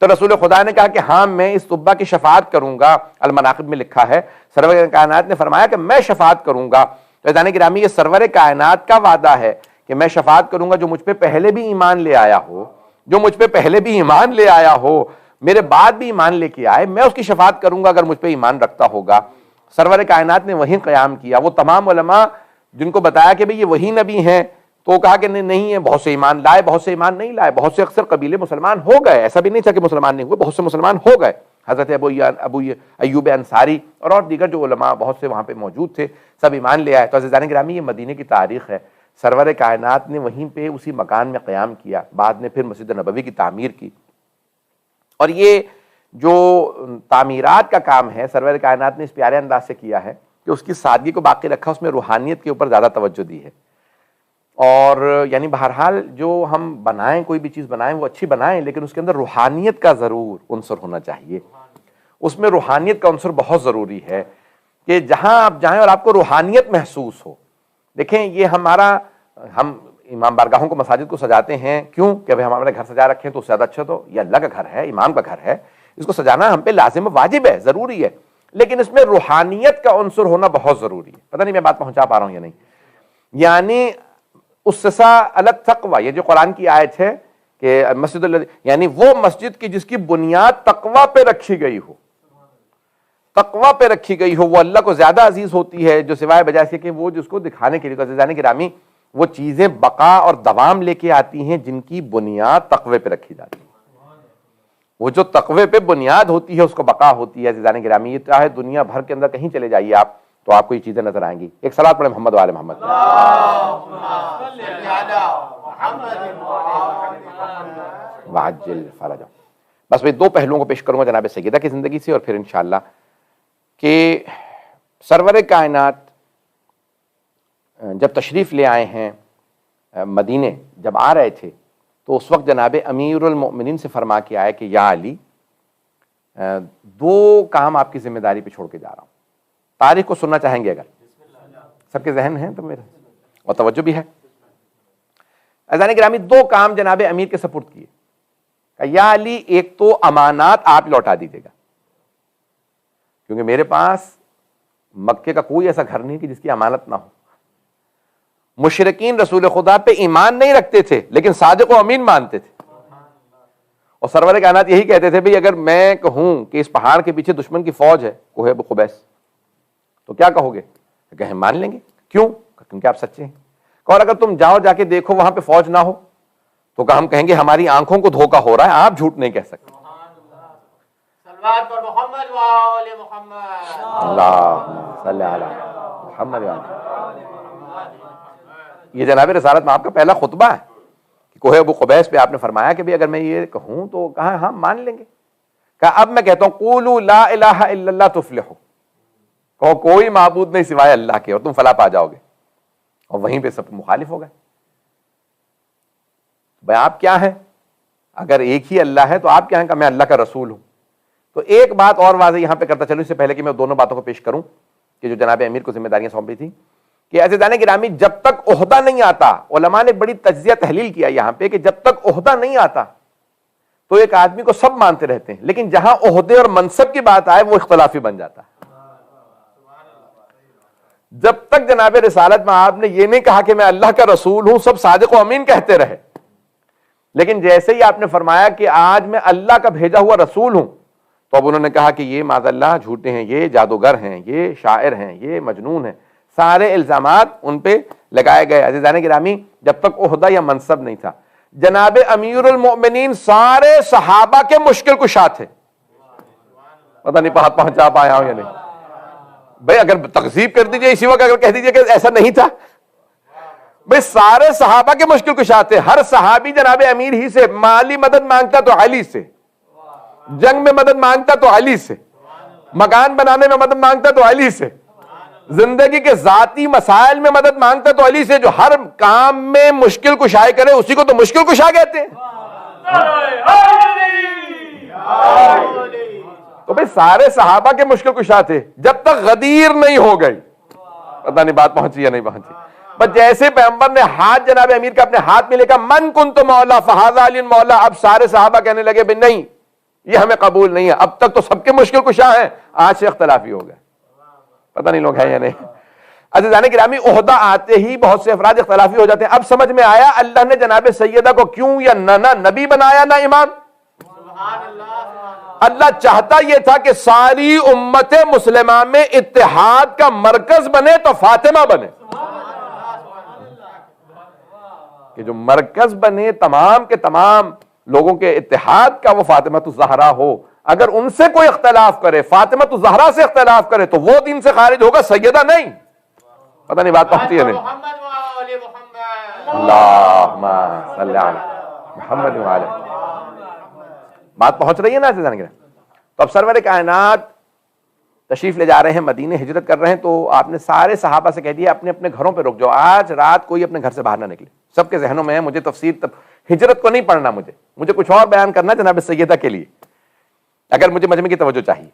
تو رسول خدا نے کہا کہ ہاں میں اس طبہ کی شفاعت کروں گا۔ المناقب میں لکھا ہے سرور کائنات نے فرمایا کہ میں شفاعت کروں گا۔ عزیزان گرامی یہ سرور کائنات کا وعدہ ہے کہ میں شفاعت کروں گا، جو مجھ پہ پہلے بھی ایمان لے آیا ہو، جو مجھ پہ پہلے بھی ایمان لے آیا ہو، میرے بعد بھی ایمان لے کے آئے، میں اس کی شفاعت کروں گا اگر مجھ پہ ایمان رکھتا ہوگا۔ سرور کائنات نے وہی قیام کیا۔ وہ تمام علماء جن کو بتایا کہ بھئی یہ وہی نبی ہیں تو کہا کہ نہیں ہے، بہت سے ایمان لائے، بہت سے ایمان نہیں لائے، بہت سے اکثر قبیلے مسلمان ہو گئے، ایسا بھی نہیں تھا کہ مسلمان نہیں ہوئے، بہت سے مسلمان ہو گئے۔ حضرت ابو ایوب انصاری اور دیگر جو علماء بہت سے وہاں پہ موجود تھے سب ایمان لے آئے۔ تو عزیزان گرامی یہ مدینے کی تاریخ ہے۔ سرور کائنات نے وہیں پہ اسی مکان میں قیام کیا، بعد میں پھر مسجد نبوی کی تعمیر کی، اور یہ جو تعمیرات کا کام ہے سرور کائنات نے اس پیارے انداز سے کیا ہے کہ اس کی سادگی کو باقی رکھا، اس میں روحانیت کے اوپر زیادہ توجہ دی ہے۔ اور یعنی بہرحال جو ہم بنائیں، کوئی بھی چیز بنائیں وہ اچھی بنائیں، لیکن اس کے اندر روحانیت کا ضرور عنصر ہونا چاہیے۔ اس میں روحانیت کا عنصر بہت ضروری ہے کہ جہاں آپ جائیں اور آپ کو روحانیت محسوس ہو۔ دیکھیں یہ ہم امام بارگاہوں کو، مساجد کو سجاتے ہیں کیوں کہ ہم ہمارے گھر سجا رکھیں تو اس سے زیادہ اچھا، تو یہ اللہ کا گھر ہے، امام کا گھر ہے، اس کو سجانا ہم پہ لازم واجب ہے، ضروری ہے، لیکن اس میں روحانیت کا عنصر ہونا بہت ضروری ہے۔ پتہ نہیں میں بات پہنچا پا رہا ہوں یا نہیں؟ یعنی اسسا علی التقوی، یہ جو قرآن کی آیت ہے کہ مسجد یعنی وہ مسجد کی جس کی بنیاد تقوی پہ رکھی گئی ہو، تقوی پہ رکھی گئی ہو، وہ اللہ کو زیادہ عزیز ہوتی ہے، جو سوائے بجائے سے کہ وہ جس کو دکھانے کے لیے۔ تو عزیزان گرامی وہ چیزیں بقا اور دوام لے کے آتی ہیں جن کی بنیاد تقوی پہ رکھی جاتی ہے۔ وہ جو تقوی پہ بنیاد ہوتی ہے اس کو بقا ہوتی ہے۔ عزیزان گرامی یہ چاہے دنیا بھر کے اندر کہیں چلے جائیے آپ تو آپ کو یہ چیزیں نظر آئیں گی۔ ایک صلاۃ پڑھیں محمد وآل محمد۔ وعجل فرجہ۔ بس میں دو پہلوؤں کو پیش کروں گا جناب سیدہ کی زندگی سے، اور پھر انشاءاللہ کہ سرور کائنات جب تشریف لے آئے ہیں مدینے، جب آ رہے تھے تو اس وقت جناب امیر المؤمنین سے فرما کے آئے کہ یا علی دو کام آپ کی ذمہ داری پہ چھوڑ کے جا رہا ہوں۔ تاریخ کو سننا چاہیں گے اگر سب کے ذہن ہیں تو میرے اور توجہ بھی ہے۔ عزیزان گرامی دو کام جناب امیر کے سپرد کیے کہ یا علی ایک تو امانات آپ لوٹا دیجیے گا، کیونکہ میرے پاس مکے کا کوئی ایسا گھر نہیں کہ جس کی امانت نہ ہو۔ مشرکین رسول خدا پہ ایمان نہیں رکھتے تھے لیکن صادق و امین مانتے تھے، اور سرور کائنات یہی کہتے تھے بھئی اگر میں کہوں کہ اس پہاڑ کے پیچھے دشمن کی فوج ہے کوہ ابو قبیس تو کیا کہو گے؟ کہ ہم مان لیں گے۔ کیوں؟ کیونکہ آپ سچے ہیں۔ اور اگر تم جاؤ جا کے دیکھو وہاں پہ فوج نہ ہو تو ہم کہیں گے ہماری آنکھوں کو دھوکہ ہو رہا ہے، آپ جھوٹ نہیں کہہ سکتے۔ صلوات پر محمد و آل محمد۔ اللہم صلی علی محمد۔ یہ جناب رسالت میں آپ کا پہلا خطبہ ہے کہ کوہ ابو قبیس پہ آپ نے فرمایا کہ اگر میں یہ کہوں تو کہا ہم مان لیں گے۔ کہا اب میں کہتا ہوں قولوا لا الہ الا اللہ تفلحوا، کہو کوئی معبود نہیں سوائے اللہ کے اور تم فلاح پا جاؤ گے، اور وہیں پہ سب مخالف ہو گئے۔ بھائی آپ کیا ہیں؟ اگر ایک ہی اللہ ہے تو آپ کیا ہیں؟ کہ میں اللہ کا رسول ہوں۔ تو ایک بات اور واضح یہاں پہ کرتا چلوں اس سے پہلے کہ میں دونوں باتوں کو پیش کروں کہ جو جناب امیر کو ذمہ داریاں سونپی تھی، کہ عزیزان گرامی جب تک عہدہ نہیں آتا، علماء نے بڑی تجزیہ تحلیل کیا یہاں پہ کہ جب تک عہدہ نہیں آتا تو ایک آدمی کو سب مانتے رہتے ہیں، لیکن جہاں عہدے اور منصب کی بات آئے وہ اختلافی بن جاتا ہے۔ جب تک جناب رسالت میں آپ نے یہ نہیں کہا کہ میں اللہ کا رسول ہوں، سب صادق و امین کہتے رہے، لیکن جیسے ہی آپ نے فرمایا کہ آج میں اللہ کا بھیجا ہوا رسول ہوں تو اب انہوں نے کہا کہ یہ معاذ اللہ جھوٹے ہیں، یہ جادوگر ہیں، یہ شاعر ہیں، یہ مجنون ہیں، سارے الزامات ان پہ لگائے گئے۔ عزیزان گرامی جب تک عہدہ یا منصب نہیں تھا، جناب امیر المؤمنین سارے صحابہ کے مشکل کشا تھے۔ پتہ نہیں بات پہنچا پایا ہوں یا نہیں؟ بھئی اگر تکذیب کر دیجئے اسی وقت، اگر کہہ دیجئے کہ ایسا نہیں تھا، بھئی سارے صحابہ کے مشکل کشا تھے۔ ہر صحابی جناب امیر ہی سے مالی مدد مانگتا تو علی سے، جنگ میں مدد مانگتا تو علی سے، مکان بنانے میں مدد مانگتا تو علی سے، زندگی کے ذاتی مسائل میں مدد مانگتا تو علی سے۔ جو ہر کام میں مشکل کشائی کرے اسی کو تو مشکل کشا کہتے ہیں۔ تو بھئی سارے صحابہ کے مشکل کشا تھے جب تک غدیر نہیں ہو گئی. پتہ نہیں بات پہنچی یا نہیں پہنچی. بس جیسے پیغمبر نے ہاتھ جناب امیر کا اپنے ہاتھ میں لے کر من کنت مولا فہذا علی مولا, اب سارے صحابہ کہنے لگے بھئی نہیں یہ ہمیں قبول نہیں ہے. اب تک تو سب کے مشکل کشا ہیں, آج سے اختلافی ہو گئے. پتہ نہیں لوگ ہیں یا نہیں. عزیزان گرامی, عہدہ آتے ہی بہت سے افراد اختلافی ہو جاتے ہیں. اب سمجھ میں آیا اللہ نے جناب سیدہ کو کیوں یا نہ نبی بنایا نہ امام. اللہ چاہتا یہ تھا کہ ساری امت مسلمہ میں اتحاد کا مرکز بنے تو فاطمہ بنے, کہ جو مرکز بنے تمام کے تمام لوگوں کے اتحاد کا وہ فاطمہ الزہرا ہو. اگر ان سے کوئی اختلاف کرے, فاطمہ الزہرا سے اختلاف کرے تو وہ دین سے خارج ہوگا, سیدہ نہیں. پتہ نہیں بات پہنچتی ہے نہیں. اللہم صلی علی محمد وعلی. بات پہنچ رہی ہے نا عزیزان گرامی. تو اب سرور کائنات تشریف لے جا رہے ہیں مدینے, ہجرت کر رہے ہیں. تو آپ نے سارے صحابہ سے کہہ دیا اپنے اپنے گھروں پہ رک جاؤ, آج رات کوئی اپنے گھر سے باہر نہ نکلے. سب کے ذہنوں میں ہے مجھے تفسیر ہجرت کو نہیں پڑھنا, مجھے کچھ اور بیان کرنا جناب سیدہ کے لیے, اگر مجھے مجمع کی توجہ چاہیے.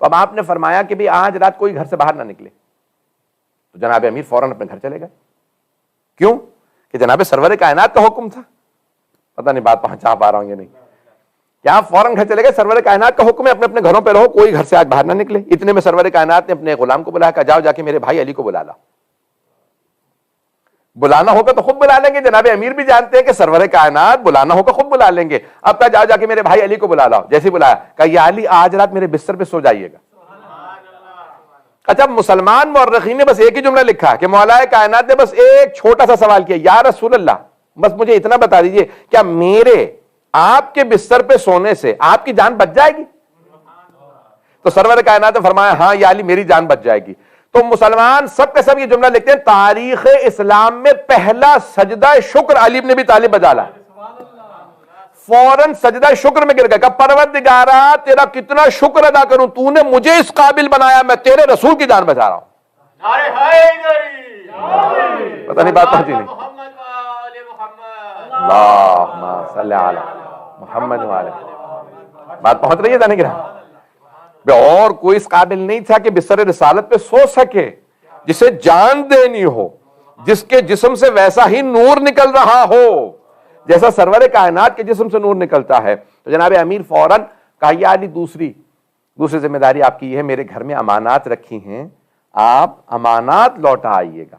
تو اب آپ نے فرمایا کہ بھی آج رات کوئی گھر سے باہر نہ نکلے. تو جناب امیر فوراً اپنے گھر چلے گئے. کیوں؟ کہ جناب سرور کائنات کا حکم تھا. پتہ نہیں بات پہنچا پا رہا ہوں یا نہیں. کیا آپ فوراً گھر چلے گئے؟ سرور کائنات کا حکم ہے اپنے اپنے گھروں پہ رہو, کوئی گھر سے آج باہر نہ نکلے. اتنے میں سرور کائنات نے اپنے غلام کو بلایا, کہا جاؤ جا کے میرے بھائی علی کو بلا لا. بلانا ہوگا تو خود بلا لیں گے. جناب امیر بھی جانتے ہیں کہ سرور کائنات بلانا ہوگا خود بلا لیں گے. اب کہا جاؤ جا کے میرے بھائی علی کو بلا لاؤ. جیسے بلایا کہا یا علی آج رات میرے بستر پہ سو جائیے گا. اچھا, مسلمان مورخین نے بس ایک ہی جملہ لکھا کہ مولا کائنات نے بس ایک چھوٹا سا سوال کیا, یا رسول اللہ بس مجھے اتنا بتا دیجئے کیا میرے آپ کے بستر پہ سونے سے آپ کی جان بچ جائے گی؟ تو سرور کائنات نے فرمایا ہاں یا علی میری جان بچ جائے گی. تو مسلمان سب کے سب یہ جملہ لکھتے ہیں تاریخ اسلام میں پہلا سجدہ شکر علی بن ابی طالب بجا لا. فوراً سجدہ شکر میں گر گیا, کہ پروردگارا تیرا کتنا شکر ادا کروں, تو نے مجھے اس قابل بنایا, میں تیرے رسول کی جان بچا رہا ہوں. پتہ نہیں بات پہنچی نہیں. اللہم صلی علی محمد وعلی. بات پہنچ رہی ہے جانے گرہ. اور کوئی اس قابل نہیں تھا کہ بستر رسالت پہ سو سکے, جسے جان دینی ہو, جس کے جسم سے ویسا ہی نور نکل رہا ہو جیسا سرور کائنات کے جسم سے نور نکلتا ہے. تو جناب امیر فوراً کہا یا علی دوسری ذمہ داری آپ کی یہ ہے, میرے گھر میں امانات رکھی ہیں, آپ امانات لوٹا آئیے گا,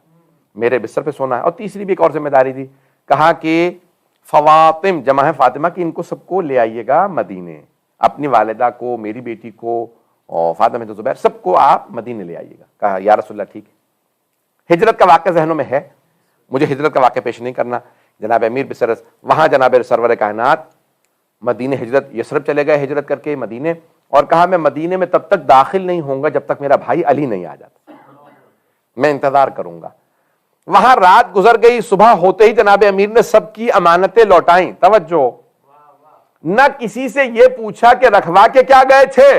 میرے بستر پہ سونا ہے. اور تیسری بھی ایک اور ذمہ داری دی, کہا کہ فواطم جمع ہے فاطمہ کی, ان کو سب کو لے آئیے گا مدینے, اپنی والدہ کو, میری بیٹی کو اور فاطمہ بنت زبیر سب کو آپ مدینے لے آئیے گا. کہا یا رسول اللہ ٹھیک ہے. ہجرت کا واقعہ ذہنوں میں ہے, مجھے ہجرت کا واقعہ پیش نہیں کرنا. جناب امیر بسرس وہاں جناب سرور کائنات مدینے ہجرت یثرب چلے گئے ہجرت کر کے مدینے, اور کہا میں مدینے میں تب تک داخل نہیں ہوں گا جب تک میرا بھائی علی نہیں آ جاتا, میں انتظار کروں گا. وہاں رات گزر گئی, صبح ہوتے ہی جناب امیر نے سب کی امانتیں لوٹائیں. توجہ, نہ کسی سے یہ پوچھا کہ رکھوا کے کیا گئے تھے,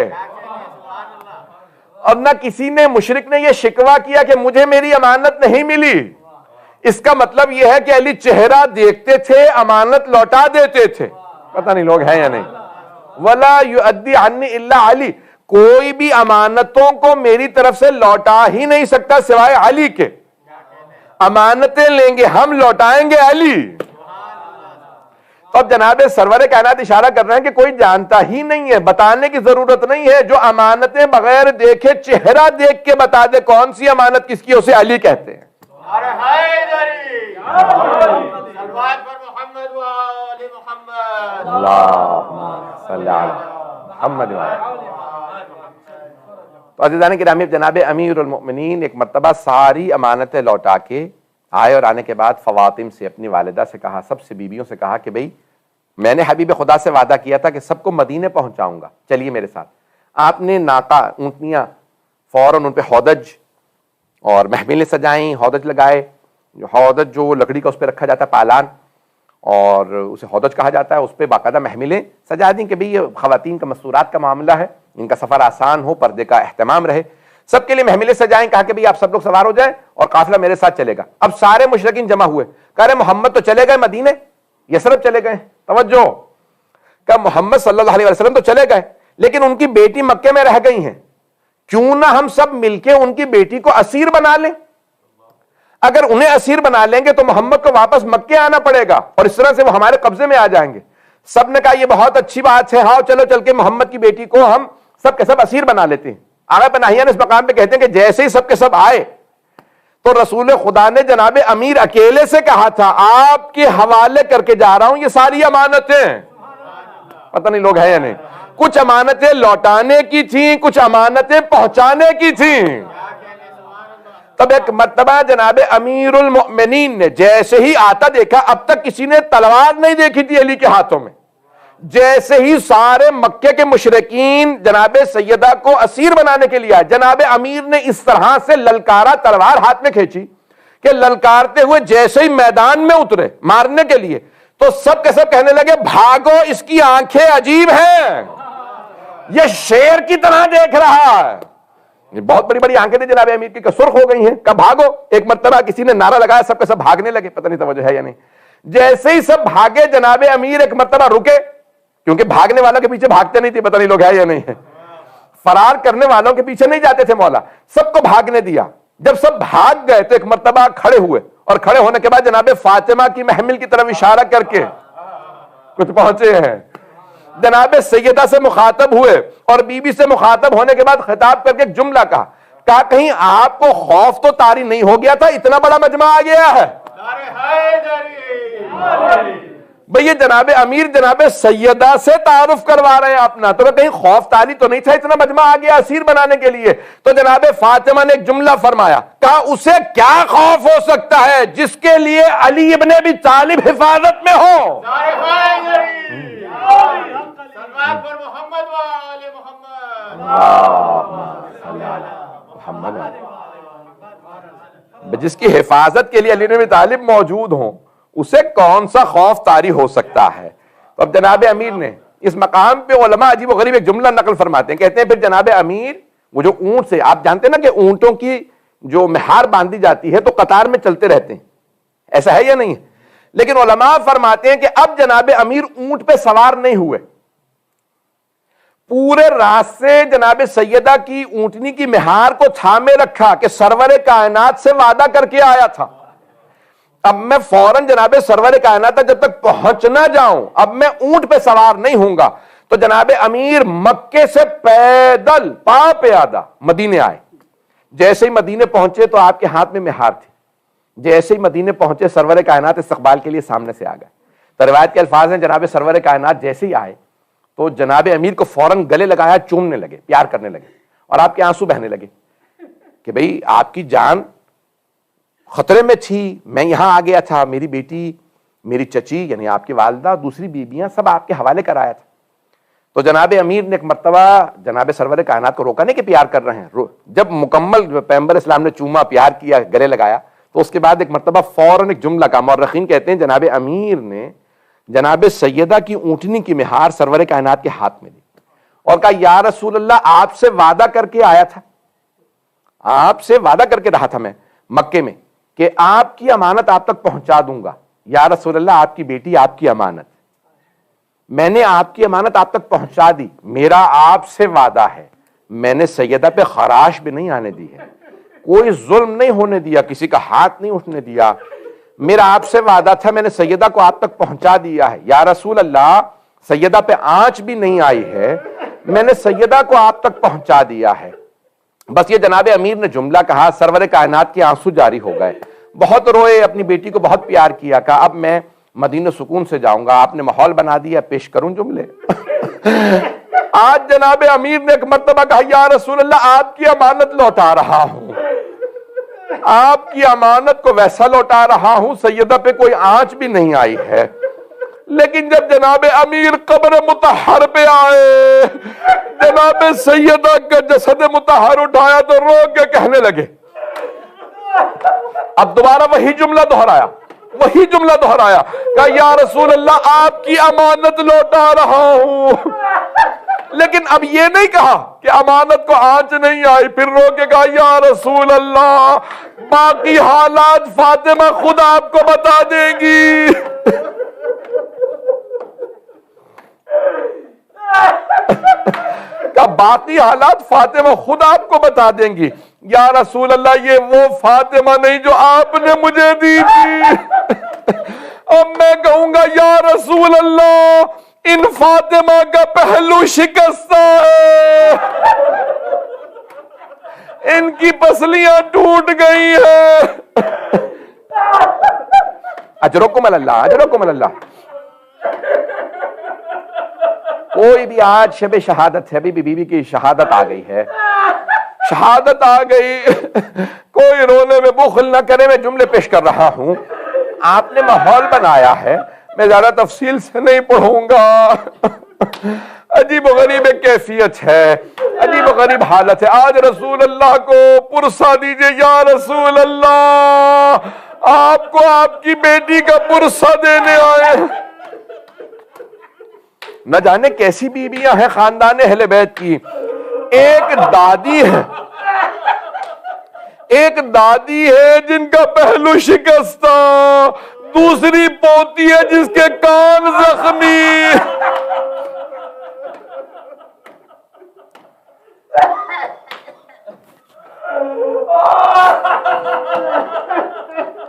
اور نہ کسی نے مشرک نے یہ شکوہ کیا کہ مجھے میری امانت نہیں ملی. اس کا مطلب یہ ہے کہ علی چہرہ دیکھتے تھے, امانت لوٹا دیتے تھے. پتہ نہیں لوگ ہیں یا نہیں. وَلَا يُؤَدِّي عَنِّي إِلَّا عَلِي, کوئی بھی امانتوں کو میری طرف سے لوٹا ہی نہیں سکتا سوائے علی کے. امانتیں لیں گے ہم, لوٹائیں گے علی. تو اب جناب سرور کائنات اشارہ کر رہے ہیں کہ کوئی جانتا ہی نہیں ہے, بتانے کی ضرورت نہیں ہے. جو امانتیں بغیر دیکھے چہرہ دیکھ کے بتا دے کون سی امانت کس کی, اسے علی کہتے ہیں. تو عزیزان گرامی, جناب امیر المؤمنین ایک مرتبہ ساری امانتیں لوٹا کے آئے, اور آنے کے بعد فواطم سے اپنی والدہ سے کہا, سب سے بیویوں سے کہا کہ بھئی میں نے حبیب خدا سے وعدہ کیا تھا کہ سب کو مدینے پہنچاؤں گا, چلیے میرے ساتھ. آپ نے ناقہ اونٹنیاں فوراً ان پہ ہودج اور محملیں سجائیں, ہودج لگائے. ہودج جو لکڑی کا اس پہ رکھا جاتا ہے پالان, اور اسے ہودج کہا جاتا ہے, اس پہ باقاعدہ محملیں سجا دیں کہ بھئی یہ خواتین کا مستورات کا معاملہ ہے, ان کا سفر آسان ہو, پردے کا اہتمام رہے. سب کے لیے محملیں سجائیں. کہا کہ بھئی آپ سب لوگ سوار ہو جائیں اور قافلہ میرے ساتھ چلے گا. اب سارے مشرکین جمع ہوئے, کہہ رہے محمد تو چلے گئے مدینے, یثرب چلے گئے. توجہ, کہ محمد صلی اللہ علیہ وسلم تو چلے گئے لیکن ان کی بیٹی مکے میں رہ گئی ہیں، کیوں نہ ہم سب مل کے ان کی بیٹی کو اسیر بنا لیں؟ اگر انہیں اسیر بنا لیں گے تو محمد کو واپس مکے آنا پڑے گا اور اس طرح سے وہ ہمارے قبضے میں آ جائیں گے۔ سب نے کہا یہ بہت اچھی بات ہے، ہاں چلو چل کے محمد کی بیٹی کو ہم سب کے سب اسیر بنا لیتے ہیں۔ آغا پناہیان اس مقام پہ کہتے ہیں کہ جیسے ہی سب کے سب آئے تو رسول خدا نے جناب امیر اکیلے سے کہا تھا آپ کے حوالے کر کے جا رہا ہوں یہ ساری امانتیں۔ پتہ نہیں لوگ ہیں یا نہیں، کچھ امانتیں لوٹانے کی تھیں، کچھ امانتیں پہنچانے کی تھیں۔ تب ایک مرتبہ جناب امیر المؤمنین نے جیسے ہی آتا دیکھا، اب تک کسی نے تلوار نہیں دیکھی تھی علی کے ہاتھوں میں، جیسے ہی سارے مکے کے مشرکین جناب سیدہ کو اسیر بنانے کے لیے آئے، جناب امیر نے اس طرح سے للکارا، تلوار ہاتھ میں کھینچی کہ للکارتے ہوئے جیسے ہی میدان میں اترے مارنے کے لیے تو سب کے سب کہنے لگے بھاگو، اس کی آنکھیں عجیب ہیں، یہ شیر کی طرح دیکھ رہا ہے۔ یہ بہت بڑی بڑی آنکھیں تھیں جناب امیر کی کہ سرخ ہو گئی ہیں، کہ بھاگو۔ ایک مرتبہ کسی نے نعرہ لگایا، سب کے سب بھاگنے لگے، پتہ نہیں توجہ ہے یا نہیں۔ جیسے ہی سب بھاگے جناب امیر ایک مرتبہ رکے، کیونکہ بھاگنے والوں کے پیچھے بھاگتے نہیں تھے، پتہ نہیں لوگ ہے یا نہیں ہے، فرار کرنے والوں کے پیچھے نہیں جاتے تھے مولا، سب کو بھاگنے دیا۔ جب سب بھاگ گئے تو ایک مرتبہ کھڑے ہوئے اور کھڑے ہونے کے بعد جناب فاطمہ کی محمل کی طرف اشارہ کر کے کچھ پہنچے ہیں، جناب سیدہ سے مخاطب ہوئے اور بی بی سے مخاطب ہونے کے بعد خطاب کر کے ایک جملہ کہا کہیں آپ کو خوف تو طاری نہیں ہو گیا تھا، اتنا بڑا مجمع آ گیا ہے؟ بھئی یہ جناب امیر جناب سیدہ سے تعارف کروا رہے ہیں اپنا، تو کہیں خوف طاری تو نہیں تھا، اتنا مجمع آ گیا اسیر بنانے کے لیے؟ تو جناب فاطمہ نے ایک جملہ فرمایا، کہا اسے کیا خوف ہو سکتا ہے جس کے لیے علی ابن ابی طالب حفاظت میں ہو۔ جس کی حفاظت کے لیے علی ابن ابی طالب موجود ہوں اسے کون سا خوف طاری ہو سکتا ہے؟ تو اب جناب امیر نے اس مقام پہ علماء عجیب و غریب ایک جملہ نقل فرماتے ہیں، کہتے ہیں پھر جناب امیر وہ جو اونٹ سے، آپ جانتے ہیں نا کہ اونٹوں کی جو مہار باندھی جاتی ہے تو قطار میں چلتے رہتے ہیں، ایسا ہے یا نہیں؟ لیکن علماء فرماتے ہیں کہ اب جناب امیر اونٹ پہ سوار نہیں ہوئے، پورے راستے جناب سیدہ کی اونٹنی کی مہار کو تھامے رکھا کہ سرور کائنات سے وعدہ کر کے آیا تھا، اب میں فوراً جناب سرور کائنات جب تک پہنچ نہ جاؤں اب میں اونٹ پہ سوار نہیں ہوں گا۔ تو جناب امیر مکے سے پیدل پا پیادہ مدینے آئے، جیسے ہی مدینے پہنچے تو آپ کے ہاتھ میں مہار تھی، جیسے ہی مدینے پہنچے سرور کائنات استقبال کے لیے سامنے سے آ گئے۔ تو روایت کے الفاظ ہیں جناب سرور کائنات جیسے ہی آئے تو جناب امیر کو فوراً گلے لگایا، چومنے لگے، پیار کرنے لگے اور آپ کے آنسو بہنے لگے کہ بھئی آپ کی جان خطرے میں تھی، میں یہاں آ گیا تھا، میری بیٹی، میری چچی یعنی آپ کی والدہ، دوسری بیویاں سب آپ کے حوالے کرایا تھا۔ تو جناب امیر نے ایک مرتبہ جناب سرور کائنات کو روکا نہیں کہ پیار کر رہے ہیں، جب مکمل پیغمبر اسلام نے چوما، پیار کیا، گلے لگایا تو اس کے بعد ایک مرتبہ فوراً ایک جملہ کا، مورخین کہتے ہیں جناب امیر نے جناب سیدہ کی اونٹنی کی مہار سرور کائنات کے ہاتھ میں دی اور کہا یا رسول اللہ آپ سے وعدہ کر کے آیا تھا، آپ سے وعدہ کر کے رہا تھا میں مکے میں کہ آپ کی امانت آپ تک پہنچا دوں گا، یا رسول اللہ آپ کی بیٹی آپ کی امانت، میں نے آپ کی امانت آپ تک پہنچا دی، میرا آپ سے وعدہ ہے میں نے سیدہ پہ خراش بھی نہیں آنے دی ہے، کوئی ظلم نہیں ہونے دیا، کسی کا ہاتھ نہیں اٹھنے دیا، میرا آپ سے وعدہ تھا، میں نے سیدہ کو آپ تک پہنچا دیا ہے، یا رسول اللہ سیدہ پہ آنچ بھی نہیں آئی ہے، میں نے سیدہ کو آپ تک پہنچا دیا ہے۔ بس یہ جناب امیر نے جملہ کہا، سرور کائنات کے آنسو جاری ہو گئے، بہت روئے، اپنی بیٹی کو بہت پیار کیا، کہا اب میں مدینہ سکون سے جاؤں گا، آپ نے ماحول بنا دیا، پیش کروں جملے۔ آج جناب امیر نے ایک مرتبہ کہا یا رسول اللہ آپ کی امانت لوٹا رہا ہوں، آپ کی امانت کو ویسا لوٹا رہا ہوں، سیدہ پہ کوئی آنچ بھی نہیں آئی ہے۔ لیکن جب جناب امیر قبر مطہر پہ آئے، جناب سیدہ کا جسد مطہر اٹھایا تو رو کے کہنے لگے، اب دوبارہ وہی جملہ دہرایا کہ یا رسول اللہ آپ کی امانت لوٹا رہا ہوں، لیکن اب یہ نہیں کہا کہ امانت کو آنچ نہیں آئی، پھر رو کے کہا یا رسول اللہ باقی حالات فاطمہ خود آپ کو بتا دیں گی۔ کہ باقی حالات فاطمہ خود آپ کو بتا دیں گی. یا رسول اللہ یہ وہ فاطمہ نہیں جو آپ نے مجھے دی تھی. اب میں کہوں گا یا رسول اللہ ان فاطمہ کا پہلو شکستہ ہے, ان کی پسلیاں ٹوٹ گئی ہیں. اجرکم اللہ, اجرکم اللہ. کوئی بھی آج شب شہادت ہے, بی بی کی شہادت آ گئی ہے, شہادت آ گئی, کوئی رونے میں بخل نہ کرے. میں جملے پیش کر رہا ہوں, آپ نے ماحول بنایا ہے, میں زیادہ تفصیل سے نہیں پڑھوں گا. عجیب و غریب ایک کیفیت ہے, عجیب و غریب حالت ہے. آج رسول اللہ کو پرسہ دیجئے, یا رسول اللہ آپ کو آپ کی بیٹی کا پرسہ دینے آئے. نہ جانے کیسی بیویاں ہیں خاندان اہل بیت کی. ایک دادی ہے, ایک دادی ہے جن کا پہلو شکستہ, دوسری پوتی ہے جس کے کان زخمی.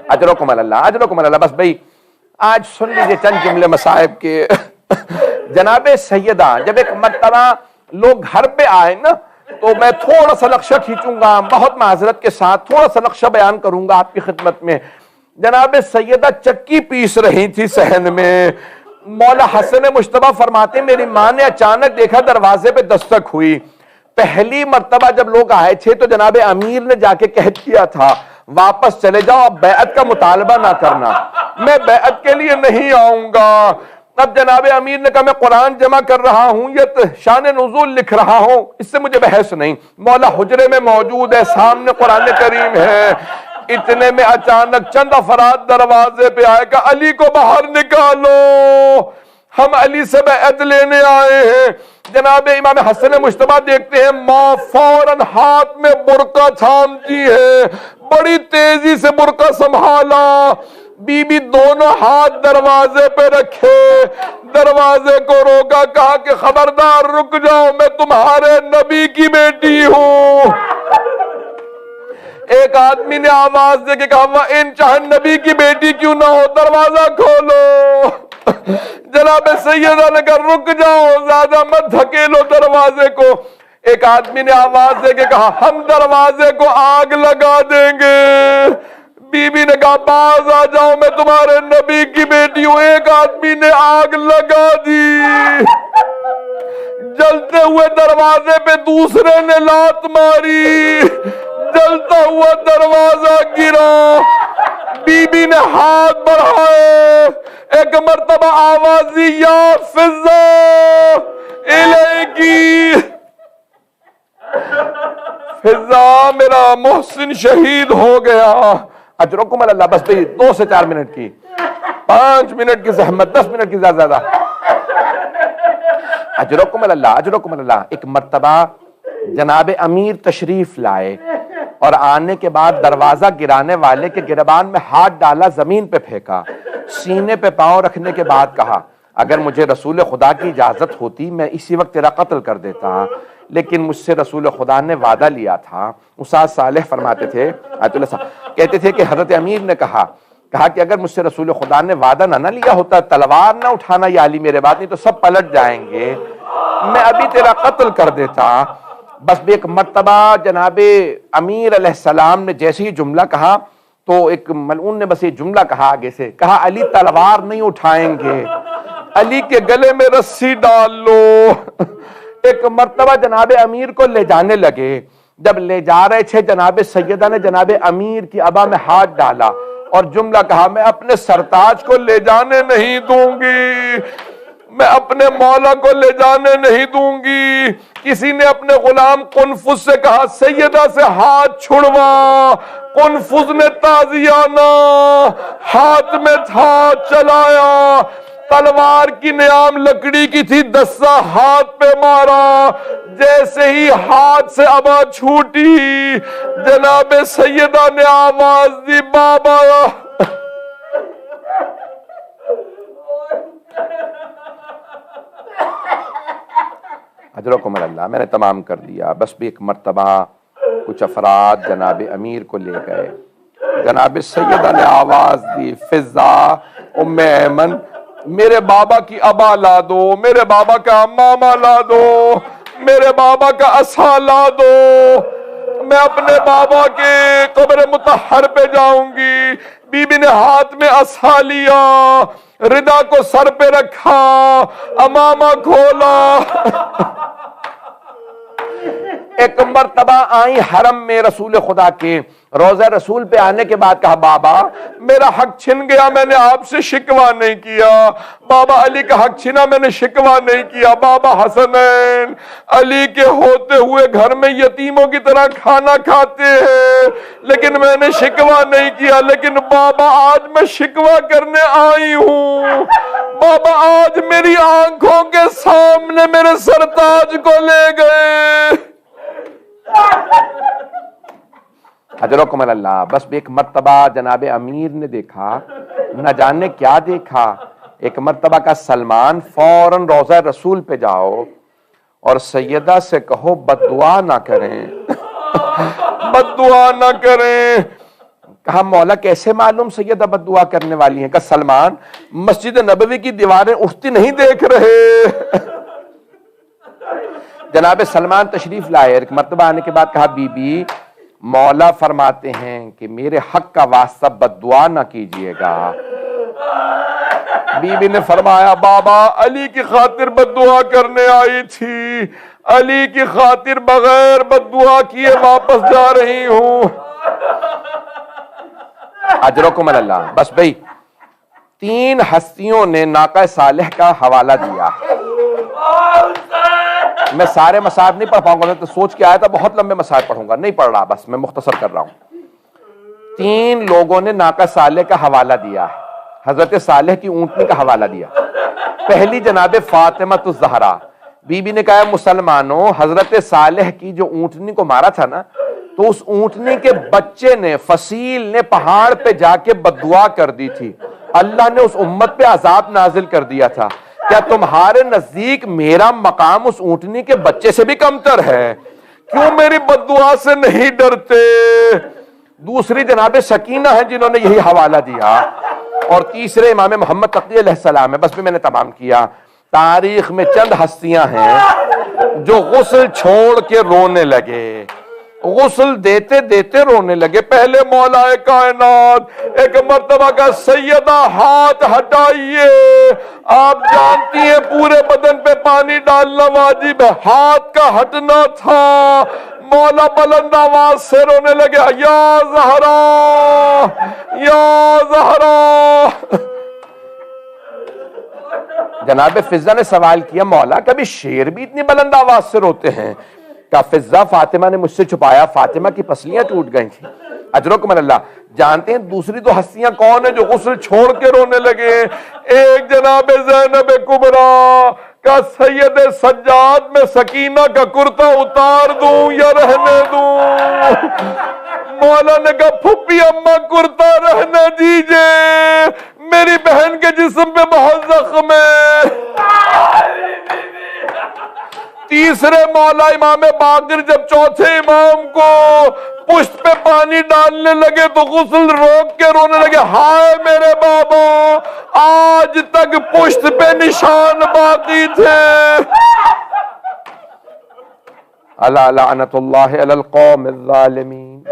اجرکم اللہ, اجرکم اللہ. بس بھئی آج سن لیجئے چند جملے مصائب کے. جناب سیدہ جب ایک مرتبہ لوگ گھر پہ آئے نا, تو میں تھوڑا سا نقشہ کھینچوں گا, بہت معذرت کے ساتھ تھوڑا سا نقشہ بیان کروں گا آپ کی خدمت میں. جناب سیدہ چکی پیس رہی تھی صحن میں. مولا حسن مجتبیٰ فرماتے میری ماں نے اچانک دیکھا دروازے پہ دستک ہوئی. پہلی مرتبہ جب لوگ آئے تھے تو جناب امیر نے جا کے کہہ دیا تھا واپس چلے جاؤ, اب بیعت کا مطالبہ نہ کرنا, میں بیعت کے لیے نہیں آؤں گا. اب جناب امیر نے کہا میں قرآن جمع کر رہا ہوں, یہ شان نزول لکھ رہا ہوں, اس سے مجھے بحث نہیں. مولا حجرے میں موجود ہے, سامنے قرآن کریم ہے. اتنے میں اچانک چند افراد دروازے پہ آئے کہ علی کو باہر نکالو, ہم علی سے بیعت لینے آئے ہیں. جناب امام حسن مجتبیٰ دیکھتے ہیں ماں فوراً ہاتھ میں برقع تھامتی ہے, بڑی تیزی سے برقع سنبھالا. بی بی دونوں ہاتھ دروازے پہ رکھے, دروازے کو روکا, کہا کہ خبردار رک جاؤ, میں تمہارے نبی کی بیٹی ہوں. ایک آدمی نے آواز دے کے کہا ان چاہے نبی کی بیٹی کیوں نہ ہو, دروازہ کھولو. جناب سیدہ نے کہا رک جاؤ, زیادہ مت دھکیلو دروازے کو. ایک آدمی نے آواز دے کے کہا ہم دروازے کو آگ لگا دیں گے. بی بی نے کہا باز آ جاؤ, میں تمہارے نبی کی بیٹی ہوں. ایک آدمی نے آگ لگا دی. جلتے ہوئے دروازے پہ دوسرے نے لات ماری, جلتا ہوا دروازہ گرا. بی بی نے ہاتھ بڑھائے, ایک مرتبہ آوازی یا فضا الیکی, فضا میرا محسن شہید ہو گیا. اجرکم اللہ. بس بھئی 2 سے 4 منٹ کی, 5 منٹ کی زحمت, 10 منٹ کی زیادہ. اجرکم اللہ, اجرکم اللہ. ایک مرتبہ جناب امیر تشریف لائے اور آنے کے بعد دروازہ گرانے والے کے گربان میں ہاتھ ڈالا, زمین پہ پھینکا, سینے پہ پاؤں رکھنے کے بعد کہا اگر مجھے رسول خدا کی اجازت ہوتی میں اسی وقت تیرا قتل کر دیتا, لیکن مجھ سے رسول خدا نے وعدہ لیا تھا. استاد صالح فرماتے تھے, آیت اللہ صاحب کہتے تھے کہ حضرت امیر نے کہا کہ اگر مجھ سے رسول خدا نے وعدہ نہ لیا ہوتا, تلوار نہ اٹھانا یا علی میرے بات نہیں تو سب پلٹ جائیں گے, میں ابھی تیرا قتل کر دیتا. بس بھی ایک مرتبہ جناب امیر علیہ السلام نے جیسے ہی جملہ کہا تو ایک ملعون نے بس یہ جملہ کہا آگے سے, کہا علی تلوار نہیں اٹھائیں گے, علی کے گلے میں رسی ڈال لو. ایک مرتبہ جناب امیر کو لے جانے لگے, جب لے جا رہے تھے جناب سیدہ نے جناب امیر کی ابا میں ہاتھ ڈالا اور جملہ کہا میں اپنے سرتاج کو لے جانے نہیں دوں گی, میں اپنے مولا کو لے جانے نہیں دوں گی. کسی نے اپنے غلام قنفذ سے کہا سیدہ سے ہاتھ چھڑوا, قنفذ نے تازیانہ ہاتھ میں تھا چلایا, تلوار کی نیام لکڑی کی تھی, دسا ہاتھ پہ مارا. جیسے ہی ہاتھ سے ابا چھوٹی جناب سیدہ نے آواز دی بابا. اجرکم اللہ، میں نے تمام کر دیا۔ بس بھی ایک مرتبہ کچھ افراد جناب امیر کو لے گئے، جناب سیدہ نے آواز دی، فضا ام ایمن میرے بابا کی ابا لا دو، میرے بابا کا ماما لا دو، میرے بابا کا اسا لا دو، میں اپنے بابا کے قبر مطہر پہ جاؤں گی۔ بی بی نے ہاتھ میں اسا لیا، ردا کو سر پہ رکھا، امامہ کھولا۔ ایک مرتبہ آئی حرم میں رسول خدا کے، روضہ رسول پہ آنے کے بعد کہا بابا میرا حق چھن گیا، میں نے آپ سے شکوہ نہیں کیا۔ بابا علی کا حق چھنا، میں نے شکوہ نہیں کیا۔ بابا حسنین علی کے ہوتے ہوئے گھر میں یتیموں کی طرح کھانا کھاتے ہیں، لیکن میں نے شکوہ نہیں کیا۔ لیکن بابا آج میں شکوہ کرنے آئی ہوں۔ بابا آج میری آنکھوں کے سامنے میرے سرتاج کو لے گئے۔ اجرکم اللہ۔ بس بھی ایک مرتبہ جناب امیر نے دیکھا، نہ جانے کیا دیکھا، ایک مرتبہ کا سلمان فوراً روضہ رسول پہ جاؤ اور سیدہ سے کہو بد دعا نہ کریں، بد دعا نہ کریں۔ کہا مولا کیسے معلوم سیدہ بد دعا کرنے والی ہیں؟ کہا سلمان مسجد نبوی کی دیواریں اٹھتی نہیں دیکھ رہے۔ جناب سلمان تشریف لائے، ایک مرتبہ آنے کے بعد کہا بی بی مولا فرماتے ہیں کہ میرے حق کا واسطہ بد دعا نہ کیجئے گا۔ بی بی نے فرمایا بابا علی کی خاطر بد دعا کرنے آئی تھی، علی کی خاطر بغیر بد دعا کیے واپس جا رہی ہوں۔ اجرکم اللہ۔ بس بھئی 3 ہستیوں نے ناقہ صالح کا حوالہ دیا۔ میں سارے مصائب نہیں پڑھ پاؤں گا، میں تو سوچ کے آیا تھا بہت لمبے مصائب پڑھوں گا، نہیں پڑھ رہا، بس میں مختصر کر رہا ہوں۔ 3 لوگوں نے ناقہ صالح کا حوالہ دیا، حضرت صالح کی اونٹنی کا حوالہ دیا۔ پہلی جناب فاطمہ الزہرا، بی بی نے کہا مسلمانوں حضرت صالح کی جو اونٹنی کو مارا تھا نا، تو اس اونٹنی کے بچے نے فصیل نے پہاڑ پہ جا کے بد دعا کر دی تھی، اللہ نے اس امت پہ عذاب نازل کر دیا تھا۔ کیا تمہارے نزدیک میرا مقام اس اونٹنی کے بچے سے بھی کمتر ہے؟ کیوں میری بد دعا سے نہیں ڈرتے؟ دوسری جناب سکینہ ہیں جنہوں نے یہی حوالہ دیا، اور تیسرے امام محمد تقی علیہ السلام ہے۔ بس بھی میں نے تمام کیا۔ تاریخ میں چند ہستیاں ہیں جو غسل چھوڑ کے رونے لگے، غسل دیتے دیتے رونے لگے۔ پہلے مولا کائنات، ایک مرتبہ کا سیدہ ہاتھ ہٹائیے، آپ جانتی ہیں پورے بدن پہ پانی ڈالنا واجب ہے، ہاتھ کا ہٹنا تھا۔ مولا بلند آواز سے رونے لگے یا زہرا یا زہرا۔ جناب فضا نے سوال کیا مولا کبھی شیر بھی اتنی بلند آواز سے روتے ہیں؟ کہا فضا فاطمہ نے مجھ سے چھپایا، فاطمہ کی پسلیاں ٹوٹ گئی تھیں۔ اجرکم اللہ۔ جانتے ہیں دوسری 2 ہستیاں کون ہیں جو غسل چھوڑ کے رونے لگے؟ ایک جناب زینب کبریٰ کا سید سجاد میں سکینہ کا کرتا اتار دوں یا رہنے دوں؟ مولا نے کہا پھپھی اماں کرتا رہنے دیجئے، میری بہن کے جسم پہ بہت زخم ہے۔ تیسرے مولا امام باقر جب چوتھے امام کو پشت پہ پانی ڈالنے لگے تو غسل روک کے رونے لگے، ہائے میرے بابا آج تک پشت پہ نشان باقی تھے۔ الا لعنت اللہ علی القوم الظالمین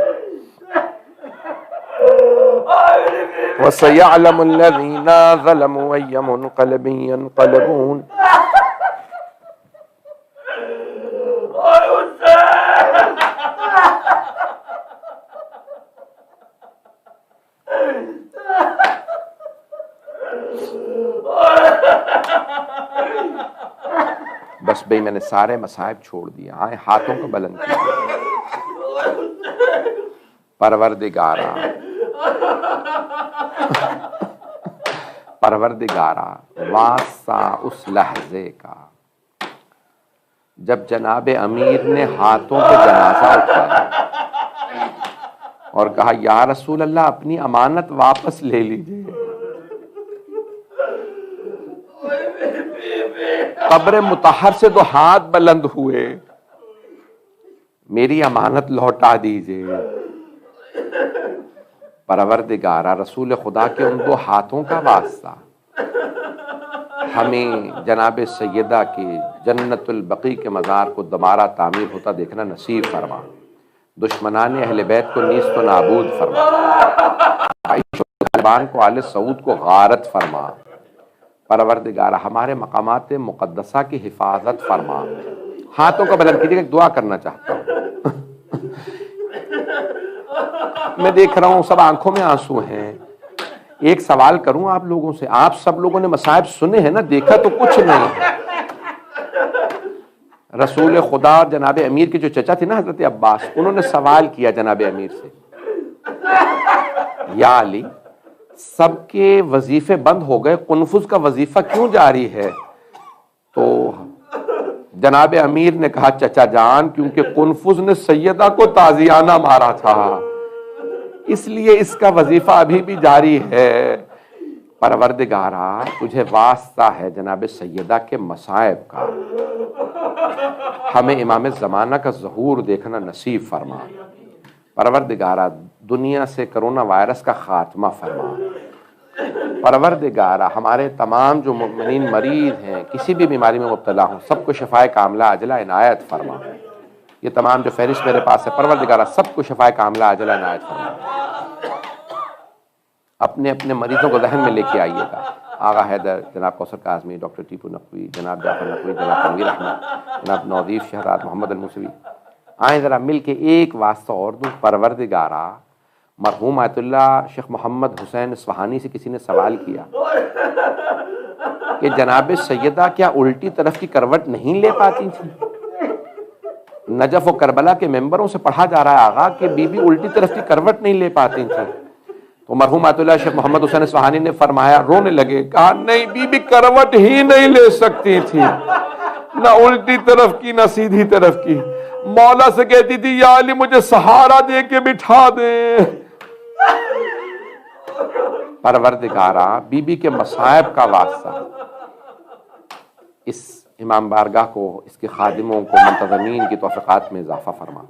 وسيعلم الذين ظلموا أي منقلب ينقلبون۔ بس بھئی میں نے سارے مصائب چھوڑ دیا، آئے ہاتھوں کو بلند کیا۔ پروردگارا پروردگارا واسطہ اس لحظے کا جب جناب امیر نے ہاتھوں پہ جنازہ اٹھایا اور کہا یا رسول اللہ اپنی امانت واپس لے لیجئے۔ قبر مطہر سے تو ہاتھ بلند ہوئے، میری امانت لوٹا دیجئے۔ پروردگارا رسول خدا کے ان دو ہاتھوں کا واسطہ ہمیں جناب سیدہ کے جنت البقیع کے مزار کو دوبارہ تعمیر ہوتا دیکھنا نصیب فرما، دشمنان اہل بیت کو نیست و نابود فرما، طالبان کو آل سعود کو غارت فرما۔ پروردگارہ ہمارے مقامات مقدسہ کی حفاظت فرما۔ ہاتھوں کو بلند کیجیے، ایک دعا کرنا چاہتا ہوں۔ میں دیکھ رہا ہوں سب آنکھوں میں آنسو ہیں، ایک سوال کروں آپ لوگوں سے، آپ سب لوگوں نے مصائب سنے ہیں نا، دیکھا تو کچھ نہیں ہے۔ رسول خدا جناب امیر کے جو چچا تھے نا حضرت عباس، انہوں نے سوال کیا جناب امیر سے، یا علی سب کے وظیفے بند ہو گئے، قنفذ کا وظیفہ کیوں جاری ہے؟ تو جناب امیر نے کہا چچا جان کیونکہ قنفذ نے سیدہ کو تازیانہ مارا تھا، اس لیے اس کا وظیفہ ابھی بھی جاری ہے۔ پروردگارا تجھے واسطہ ہے جناب سیدہ کے مصائب کا، ہمیں امام زمانہ کا ظہور دیکھنا نصیب فرما۔ پروردگارا دنیا سے کرونا وائرس کا خاتمہ فرما۔ پروردگارا ہمارے تمام جو مومنین مریض ہیں، کسی بھی بیماری میں مبتلا ہوں، سب کو شفائے کاملہ عاجلہ عنایت فرما۔ یہ تمام جو فہرست میرے پاس ہے پروردگارا سب کو شفائے کاملہ عاجلہ عنایت فرما۔ اپنے اپنے مریضوں کو ذہن میں لے کے آئیے گا۔ آغا حیدر، جناب کوثر کاظمی، ڈاکٹر ٹیپو نقوی، جناب جعفر نقوی، جناب تنویر احمد، جناب نوظیف شہرات، محمد الموسوی، آئیں ذرا مل کے ایک واسطہ اور دوں۔ پروردگارا مرحوم آیت اللہ شیخ محمد حسین اصفہانی سے کسی نے سوال کیا کہ جناب سیدہ کیا الٹی طرف کی کروٹ نہیں لے پاتی تھی؟ نجف و کربلا کے ممبروں سے پڑھا جا رہا ہے آغا کہ بی بی الٹی طرف کی کروٹ نہیں لے پاتی تھی۔ تو مرحوم آیت اللہ شیخ محمد حسین اصفہانی نے فرمایا، رونے لگے، کہا نہیں بی بی کروٹ ہی نہیں لے سکتی تھی، نہ الٹی طرف کی نہ سیدھی طرف کی۔ مولا سے کہتی تھی یا علی مجھے سہارا دے کے بٹھا دے۔ پروردگارا بی بی کے مصائب کا واسطہ اس امام بارگاہ کو، اس کے خادموں کو، منتظمین کی توفیقات میں اضافہ فرما۔